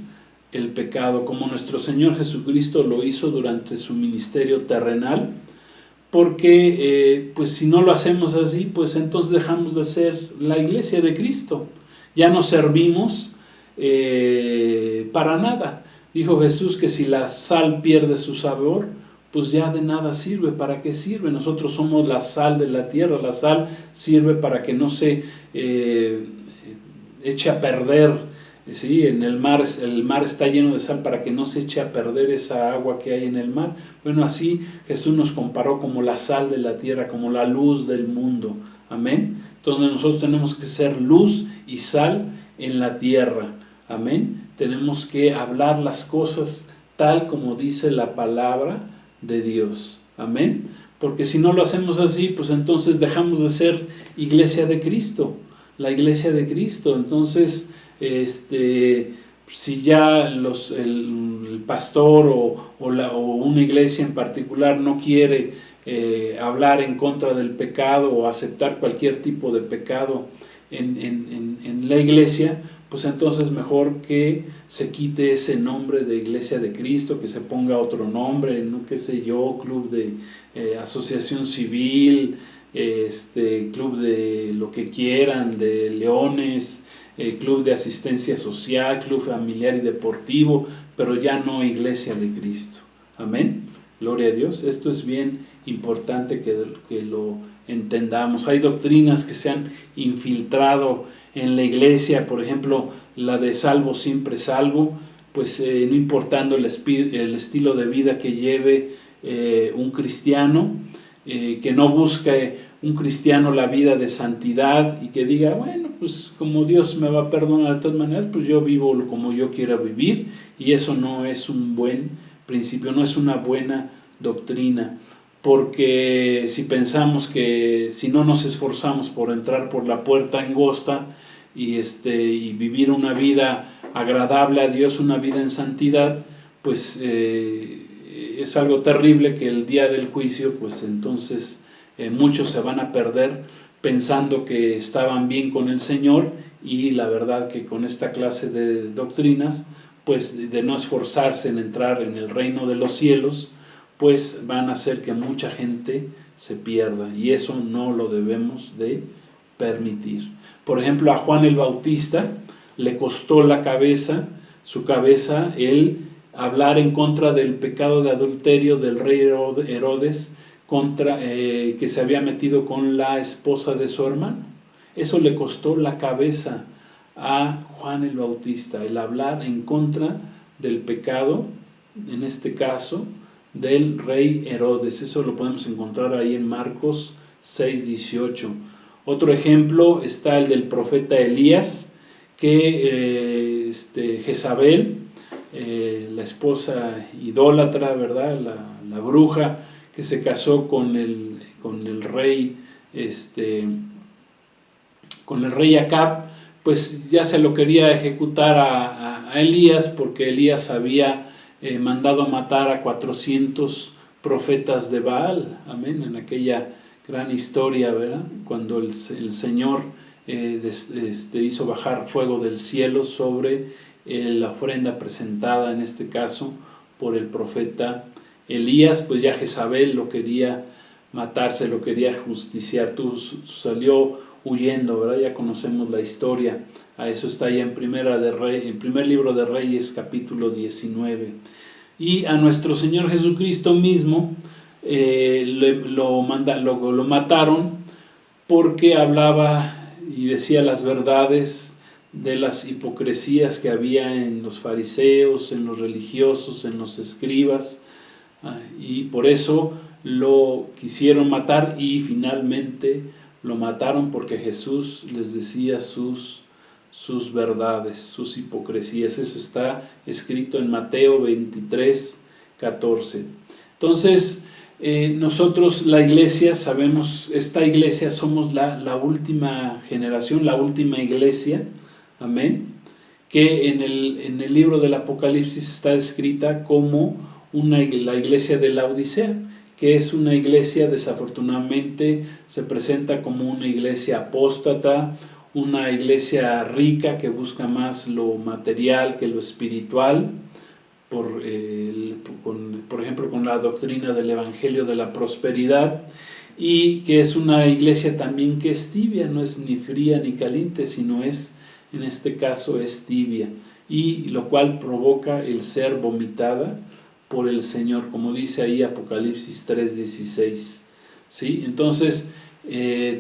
el pecado, como nuestro Señor Jesucristo lo hizo durante su ministerio terrenal, porque pues si no lo hacemos así, pues entonces dejamos de ser la iglesia de Cristo, ya no servimos para nada. Dijo Jesús que si la sal pierde su sabor, pues ya de nada sirve. ¿Para qué sirve? Nosotros somos la sal de la tierra. La sal sirve para que no se eche a perder. ¿Sí? El mar está lleno de sal para que no se eche a perder esa agua que hay en el mar. Bueno, así Jesús nos comparó como la sal de la tierra, como la luz del mundo. Amén. Entonces nosotros tenemos que ser luz y sal en la tierra. Amén. Tenemos que hablar las cosas tal como dice la palabra de Dios. Amén. Porque si no lo hacemos así, pues entonces dejamos de ser iglesia de Cristo, la iglesia de Cristo. Entonces, si ya el pastor o una iglesia en particular no quiere hablar en contra del pecado o aceptar cualquier tipo de pecado en la iglesia, pues entonces mejor que se quite ese nombre de Iglesia de Cristo, que se ponga otro nombre, no qué sé yo, club de asociación civil, club de lo que quieran, de leones, club de asistencia social, club familiar y deportivo, pero ya no Iglesia de Cristo. Amén. Gloria a Dios. Esto es bien importante que lo entendamos. Hay doctrinas que se han infiltrado en la iglesia, por ejemplo, la de salvo siempre salvo, pues no importando el estilo de vida que lleve un cristiano, que no busque un cristiano la vida de santidad y que diga, bueno, pues como Dios me va a perdonar de todas maneras, pues yo vivo como yo quiera vivir, y eso no es un buen principio, no es una buena doctrina, porque si pensamos que si no nos esforzamos por entrar por la puerta angosta y vivir una vida agradable a Dios, una vida en santidad, pues es algo terrible que el día del juicio, pues entonces muchos se van a perder pensando que estaban bien con el Señor, y la verdad que con esta clase de doctrinas, pues de no esforzarse en entrar en el reino de los cielos, pues van a hacer que mucha gente se pierda, y eso no lo debemos de permitir. Por ejemplo, a Juan el Bautista le costó su cabeza, el hablar en contra del pecado de adulterio del rey Herodes, que se había metido con la esposa de su hermano. Eso le costó la cabeza a Juan el Bautista, el hablar en contra del pecado, en este caso, del rey Herodes. Eso lo podemos encontrar ahí en Marcos 6:18. Otro ejemplo está el del profeta Elías, que Jezabel, la esposa idólatra, ¿verdad? La bruja que se casó con el rey Acab, pues ya se lo quería ejecutar a Elías, porque Elías había mandado matar a 400 profetas de Baal. Amén. En aquella gran historia, ¿verdad? Cuando el Señor hizo bajar fuego del cielo sobre la ofrenda presentada, en este caso, por el profeta Elías, pues ya Jezabel lo quería matar, se lo quería justiciar, salió huyendo, ¿verdad? Ya conocemos la historia. A eso está ya en primer libro de Reyes, capítulo 19. Y a nuestro Señor Jesucristo mismo lo mataron porque hablaba y decía las verdades de las hipocresías que había en los fariseos, en los religiosos, en los escribas, y por eso lo quisieron matar, y finalmente lo mataron porque Jesús les decía sus verdades, sus hipocresías. Eso está escrito en Mateo 23:14. Entonces, nosotros, la iglesia, sabemos, esta iglesia somos la última generación, la última iglesia, amén, que en el libro del Apocalipsis está escrita como la iglesia de la Odisea, que es una iglesia, desafortunadamente, se presenta como una iglesia apóstata, una iglesia rica que busca más lo material que lo espiritual, por ejemplo, con la doctrina del Evangelio de la Prosperidad, y que es una iglesia también que es tibia, no es ni fría ni caliente, sino es, en este caso, es tibia, y lo cual provoca el ser vomitada por el Señor, como dice ahí Apocalipsis 3:16. ¿Sí? Entonces,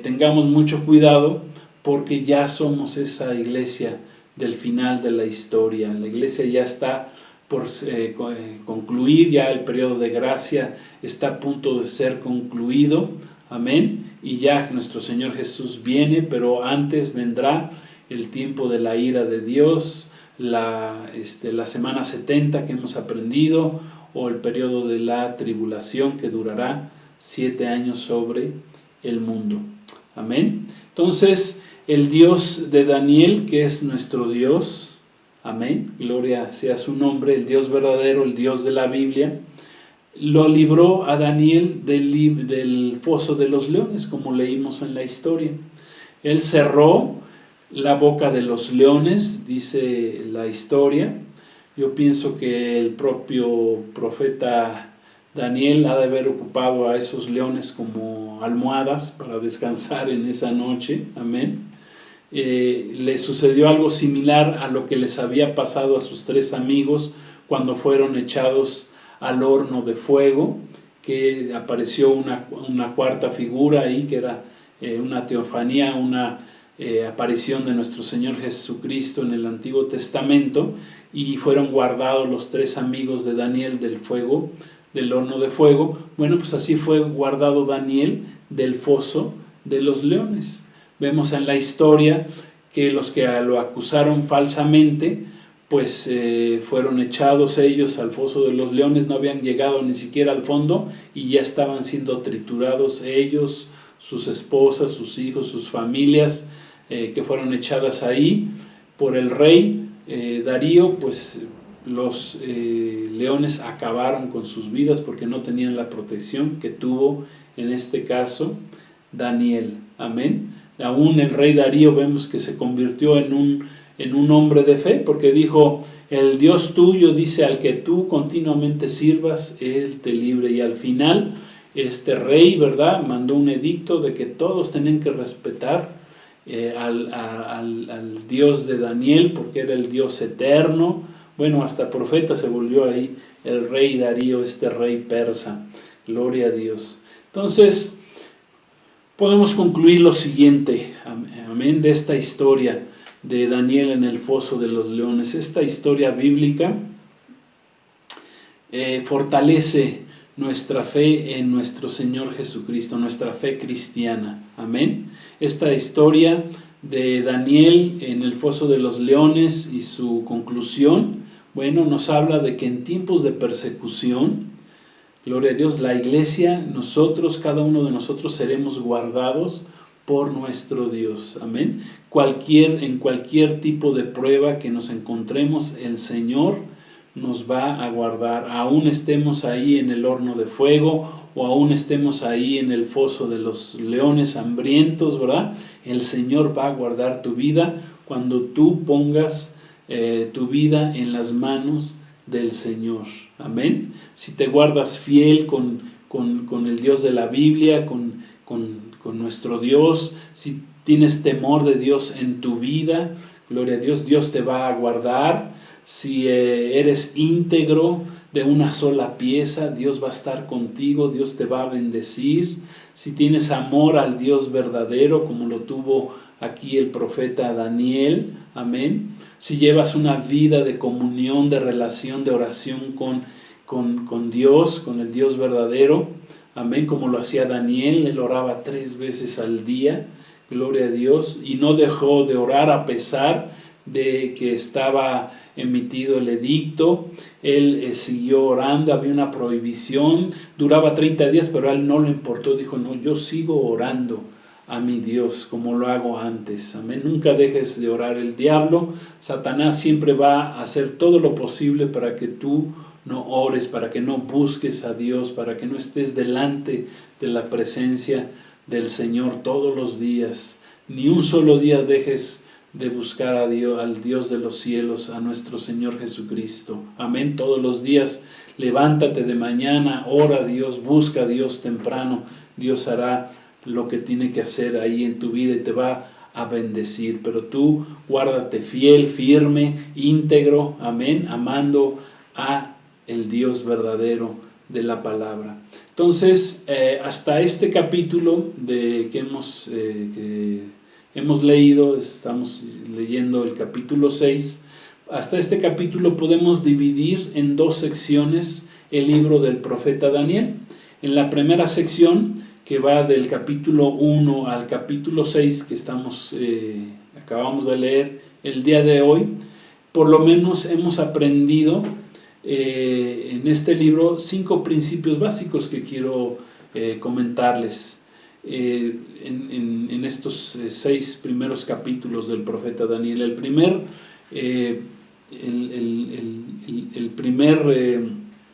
tengamos mucho cuidado, porque ya somos esa iglesia del final de la historia. La iglesia ya está por concluir, ya el periodo de gracia está a punto de ser concluido, amén, y ya nuestro Señor Jesús viene, pero antes vendrá el tiempo de la ira de Dios, la semana 70 que hemos aprendido, o el periodo de la tribulación, que durará 7 años sobre el mundo. Amén. Entonces, el Dios de Daniel, que es nuestro Dios, amén, gloria sea su nombre, el Dios verdadero, el Dios de la Biblia, lo libró a Daniel del foso de los leones, como leímos en la historia. Él cerró la boca de los leones, dice la historia. Yo pienso que el propio profeta Daniel ha de haber ocupado a esos leones como almohadas para descansar en esa noche. Amén. Le sucedió algo similar a lo que les había pasado a sus 3 amigos cuando fueron echados al horno de fuego, que apareció una cuarta figura ahí, que era una teofanía, una aparición de nuestro Señor Jesucristo en el Antiguo Testamento, y fueron guardados los 3 amigos de Daniel del fuego, del horno de fuego. Bueno, pues así fue guardado Daniel del foso de los leones. Vemos en la historia que los que lo acusaron falsamente, pues fueron echados ellos al foso de los leones, no habían llegado ni siquiera al fondo y ya estaban siendo triturados ellos, sus esposas, sus hijos, sus familias, que fueron echadas ahí por el rey Darío. Pues los leones acabaron con sus vidas porque no tenían la protección que tuvo en este caso Daniel. Amén. Aún el rey Darío vemos que se convirtió en un hombre de fe, porque dijo: el Dios tuyo, dice, al que tú continuamente sirvas, Él te libre. Y al final este rey, ¿verdad?, mandó un edicto de que todos tenían que respetar al Dios de Daniel, porque era el Dios eterno. Bueno, hasta profeta se volvió ahí el rey Darío, este rey persa. Gloria a Dios. Entonces, podemos concluir lo siguiente, amén, de esta historia de Daniel en el foso de los leones. Esta historia bíblica fortalece nuestra fe en nuestro Señor Jesucristo, nuestra fe cristiana. Amén. Esta historia de Daniel en el foso de los leones y su conclusión, bueno, nos habla de que en tiempos de persecución, gloria a Dios, la iglesia, nosotros, cada uno de nosotros seremos guardados por nuestro Dios. Amén. En cualquier tipo de prueba que nos encontremos, el Señor nos va a guardar. Aún estemos ahí en el horno de fuego o aún estemos ahí en el foso de los leones hambrientos, ¿verdad? El Señor va a guardar tu vida cuando tú pongas tu vida en las manos del Señor. Amén. Si te guardas fiel con el Dios de la Biblia, con nuestro Dios, si tienes temor de Dios en tu vida, gloria a Dios, Dios te va a guardar. Si eres íntegro de una sola pieza, Dios va a estar contigo, Dios te va a bendecir. Si tienes amor al Dios verdadero, como lo tuvo aquí el profeta Daniel, amén. Si llevas una vida de comunión, de relación, de oración con Dios, con el Dios verdadero, amén, como lo hacía Daniel, él oraba 3 veces al día, gloria a Dios, y no dejó de orar a pesar de que estaba emitido el edicto. Él siguió orando, había una prohibición, duraba 30 días, pero a él no le importó, dijo: no, yo sigo orando a mi Dios como lo hago antes. Amén. Nunca dejes de orar. El diablo, Satanás, siempre va a hacer todo lo posible para que tú no ores, para que no busques a Dios, para que no estés delante de la presencia del Señor todos los días. Ni un solo día dejes de buscar a Dios, al Dios de los cielos, a nuestro Señor Jesucristo. Amén. Todos los días levántate de mañana, ora a Dios, busca a Dios temprano. Dios hará lo que tiene que hacer ahí en tu vida y te va a bendecir. Pero tú guárdate fiel, firme, íntegro, amén, amando a el Dios verdadero de la palabra. Entonces, hasta este capítulo que hemos leído, estamos leyendo el capítulo 6, hasta este capítulo podemos dividir en 2 secciones el libro del profeta Daniel. En la primera sección, que va del capítulo 1 al capítulo 6, que acabamos de leer el día de hoy, por lo menos hemos aprendido en este libro 5 principios básicos que quiero comentarles en estos 6 primeros capítulos del profeta Daniel. El primer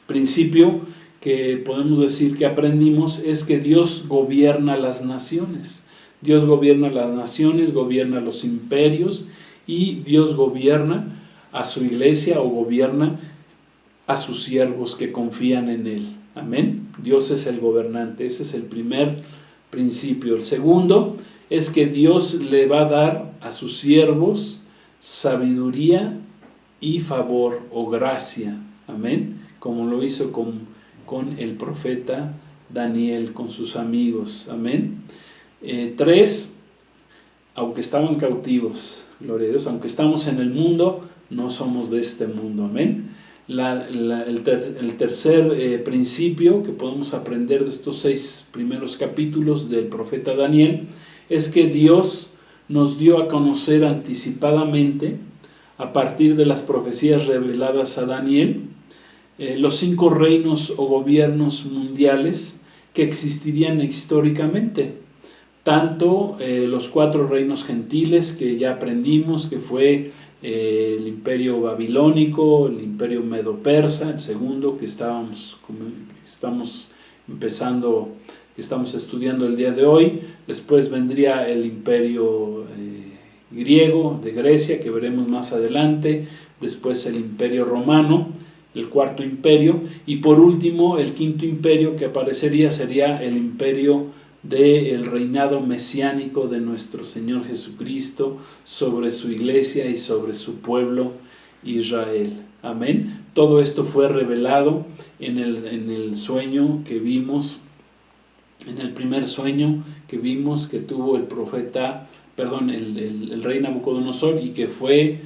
principio que podemos decir que aprendimos es que Dios gobierna las naciones. Dios gobierna las naciones, gobierna los imperios y Dios gobierna a su iglesia o gobierna a sus siervos que confían en Él. Amén. Dios es el gobernante. Ese es el primer principio. El segundo es que Dios le va a dar a sus siervos sabiduría y favor o gracia. Amén. Como lo hizo con el profeta Daniel, con sus amigos. Amén. 3, aunque estaban cautivos, gloria a Dios, aunque estamos en el mundo, no somos de este mundo. Amén. El tercer principio que podemos aprender de estos 6 primeros capítulos del profeta Daniel es que Dios nos dio a conocer anticipadamente, a partir de las profecías reveladas a Daniel, los 5 reinos o gobiernos mundiales que existirían históricamente. Tanto los 4 reinos gentiles que ya aprendimos, que fue el imperio babilónico, el imperio medo-persa, el segundo que estamos estudiando el día de hoy. Después vendría el imperio griego de Grecia, que veremos más adelante. Después el imperio romano, el 4.º imperio. Y por último, el 5.º imperio que aparecería sería el imperio del reinado mesiánico de nuestro Señor Jesucristo sobre su iglesia y sobre su pueblo Israel. Amén. Todo esto fue revelado en el sueño que vimos, en el primer sueño que vimos que tuvo el rey Nabucodonosor, y que fue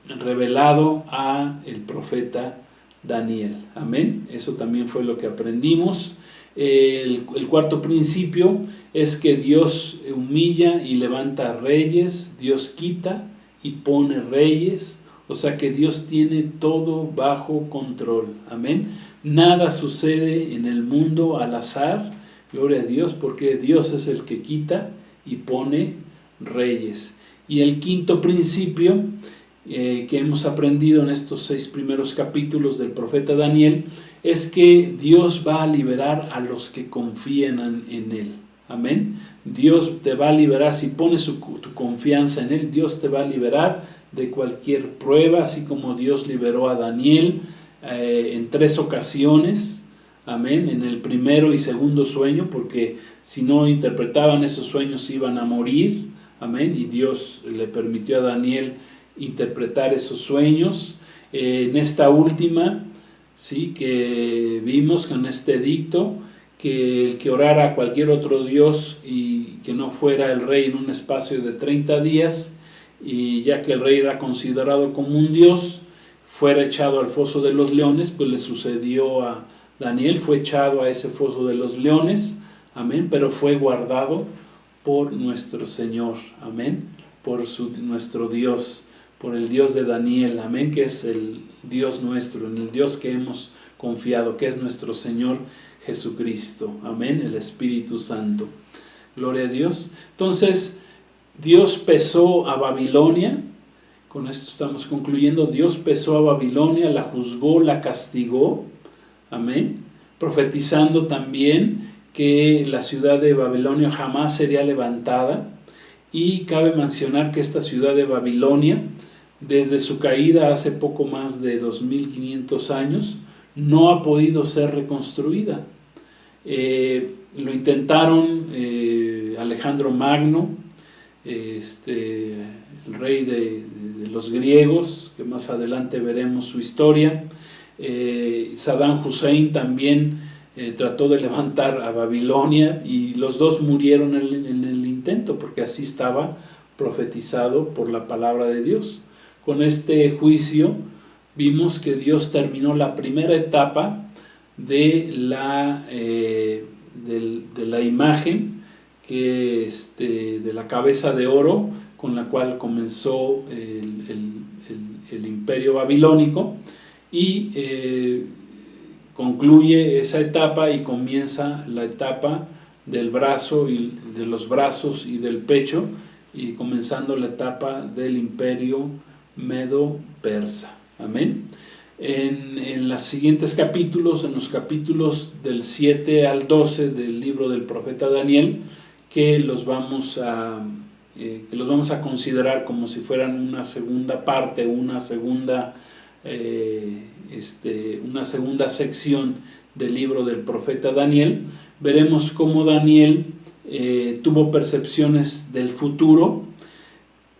revelado a el profeta Daniel. Amén. Eso también fue lo que aprendimos. El 4.º principio es que Dios humilla y levanta reyes, Dios quita y pone reyes, o sea que Dios tiene todo bajo control. Amén. Nada sucede en el mundo al azar, gloria a Dios, porque Dios es el que quita y pone reyes. Y el 5.º principio que hemos aprendido en estos 6 primeros capítulos del profeta Daniel es que Dios va a liberar a los que confían en Él. Amén. Dios te va a liberar, si pones tu confianza en Él, Dios te va a liberar de cualquier prueba, así como Dios liberó a Daniel en 3 ocasiones. Amén. En el primero y segundo sueño, porque si no interpretaban esos sueños iban a morir. Amén. Y Dios le permitió a Daniel interpretar esos sueños. En esta última, sí, que vimos con este edicto, que el que orara a cualquier otro Dios y que no fuera el rey en un espacio de 30 días, y ya que el rey era considerado como un Dios, fuera echado al foso de los leones, pues le sucedió a Daniel, fue echado a ese foso de los leones. Amén. Pero fue guardado por nuestro Señor. Amén. Por nuestro Dios, por el Dios de Daniel. Amén. Que es el Dios nuestro, en el Dios que hemos confiado, que es nuestro Señor Jesucristo. Amén. El Espíritu Santo. Gloria a Dios. Entonces, Dios pesó a Babilonia. Con esto estamos concluyendo. Dios pesó a Babilonia, la juzgó, la castigó. Amén. Profetizando también que la ciudad de Babilonia jamás sería levantada. Y cabe mencionar que esta ciudad de Babilonia, desde su caída hace poco más de 2500 años, no ha podido ser reconstruida. Lo intentaron Alejandro Magno, el rey de los griegos, que más adelante veremos su historia. Saddam Hussein también trató de levantar a Babilonia, y los dos murieron en el intento, porque así estaba profetizado por la palabra de Dios. Con este juicio vimos que Dios terminó la primera etapa de la imagen, que de la cabeza de oro con la cual comenzó el imperio babilónico, y concluye esa etapa y comienza la etapa del brazo y de los brazos y del pecho, y comenzando la etapa del imperio medo-persa. Amén. En los siguientes capítulos, en los capítulos del 7 al 12 del libro del profeta Daniel, que los vamos a considerar como si fueran una segunda parte, una segunda sección del libro del profeta Daniel. Veremos cómo Daniel tuvo percepciones del futuro,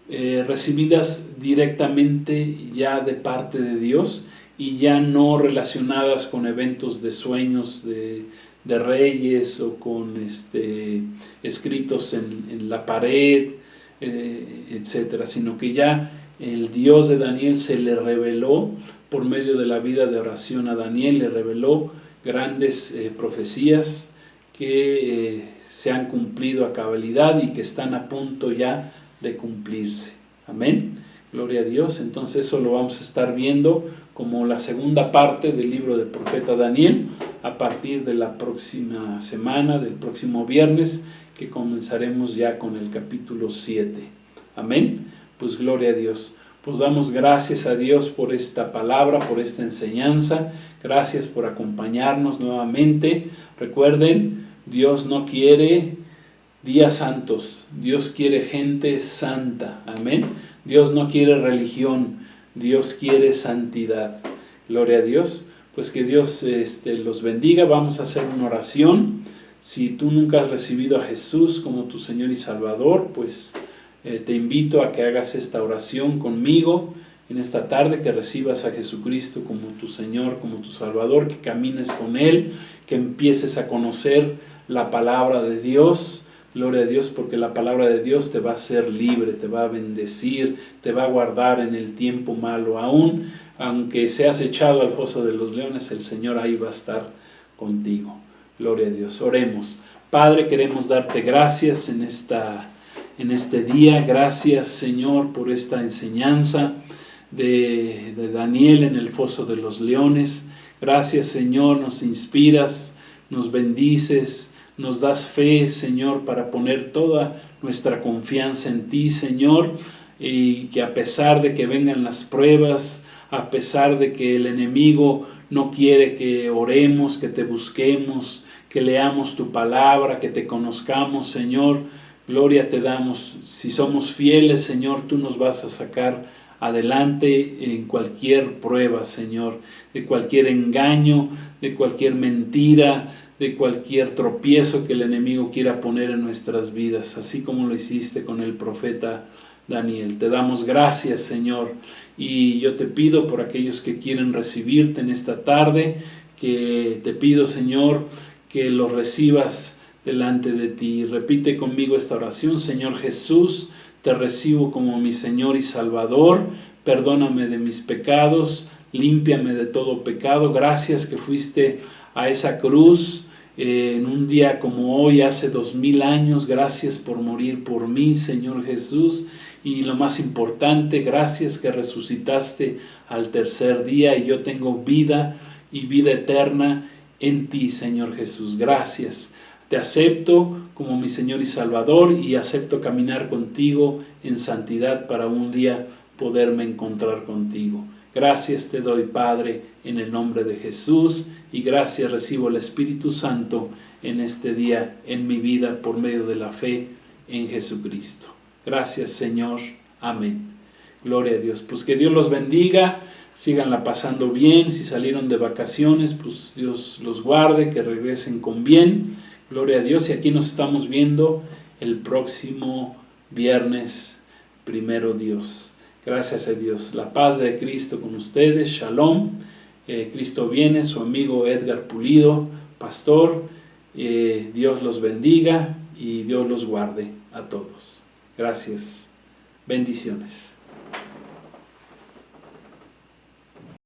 recibidas directamente ya de parte de Dios y ya no relacionadas con eventos de sueños de reyes o con escritos en la pared, etcétera, sino que ya el Dios de Daniel se le reveló por medio de la vida de oración a Daniel, le reveló grandes profecías que se han cumplido a cabalidad y que están a punto ya de cumplirse. Amén. Gloria a Dios. Entonces eso lo vamos a estar viendo como la segunda parte del libro del profeta Daniel a partir de la próxima semana, del próximo viernes, que comenzaremos ya con el capítulo 7. Amén. Pues gloria a Dios. Pues damos gracias a Dios por esta palabra, por esta enseñanza. Gracias por acompañarnos nuevamente. Recuerden, Dios no quiere días santos, Dios quiere gente santa. Amén. Dios no quiere religión, Dios quiere santidad. Gloria a Dios. Pues que Dios los bendiga. Vamos a hacer una oración. Si tú nunca has recibido a Jesús como tu Señor y Salvador, pues te invito a que hagas esta oración conmigo en esta tarde, que recibas a Jesucristo como tu Señor, como tu Salvador, que camines con Él, que empieces a conocer la palabra de Dios. Gloria a Dios, porque la palabra de Dios te va a hacer libre, te va a bendecir, te va a guardar en el tiempo malo. Aunque seas echado al foso de los leones, el Señor ahí va a estar contigo. Gloria a Dios. Oremos. Padre, queremos darte gracias en este día. Gracias, Señor, por esta enseñanza de Daniel en el foso de los leones. Gracias, Señor, nos inspiras, nos bendices, nos das fe, Señor, para poner toda nuestra confianza en ti, Señor, y que a pesar de que vengan las pruebas, a pesar de que el enemigo no quiere que oremos, que te busquemos, que leamos tu palabra, que te conozcamos, Señor, gloria te damos. Si somos fieles, Señor, tú nos vas a sacar adelante en cualquier prueba, Señor, de cualquier engaño, de cualquier mentira, de cualquier tropiezo que el enemigo quiera poner en nuestras vidas, así como lo hiciste con el profeta Daniel. Te damos gracias, Señor, y yo te pido por aquellos que quieren recibirte en esta tarde, que te pido, Señor, que los recibas delante de ti. Repite conmigo esta oración. Señor Jesús, te recibo como mi Señor y Salvador. Perdóname de mis pecados, límpiame de todo pecado. Gracias que fuiste a esa cruz en un día como hoy, hace 2000 años. Gracias por morir por mí, Señor Jesús. Y lo más importante, gracias que resucitaste al tercer día y yo tengo vida y vida eterna en ti, Señor Jesús. Gracias. Te acepto como mi Señor y Salvador y acepto caminar contigo en santidad para un día poderme encontrar contigo. Gracias te doy, Padre, en el nombre de Jesús, y gracias recibo el Espíritu Santo en este día, en mi vida, por medio de la fe en Jesucristo. Gracias, Señor. Amén. Gloria a Dios. Pues que Dios los bendiga, síganla pasando bien. Si salieron de vacaciones, pues Dios los guarde, que regresen con bien. Gloria a Dios. Y aquí nos estamos viendo el próximo viernes, primero Dios. Gracias a Dios. La paz de Cristo con ustedes. Shalom. Cristo viene, su amigo Edgar Pulido, pastor. Dios los bendiga y Dios los guarde a todos. Gracias. Bendiciones.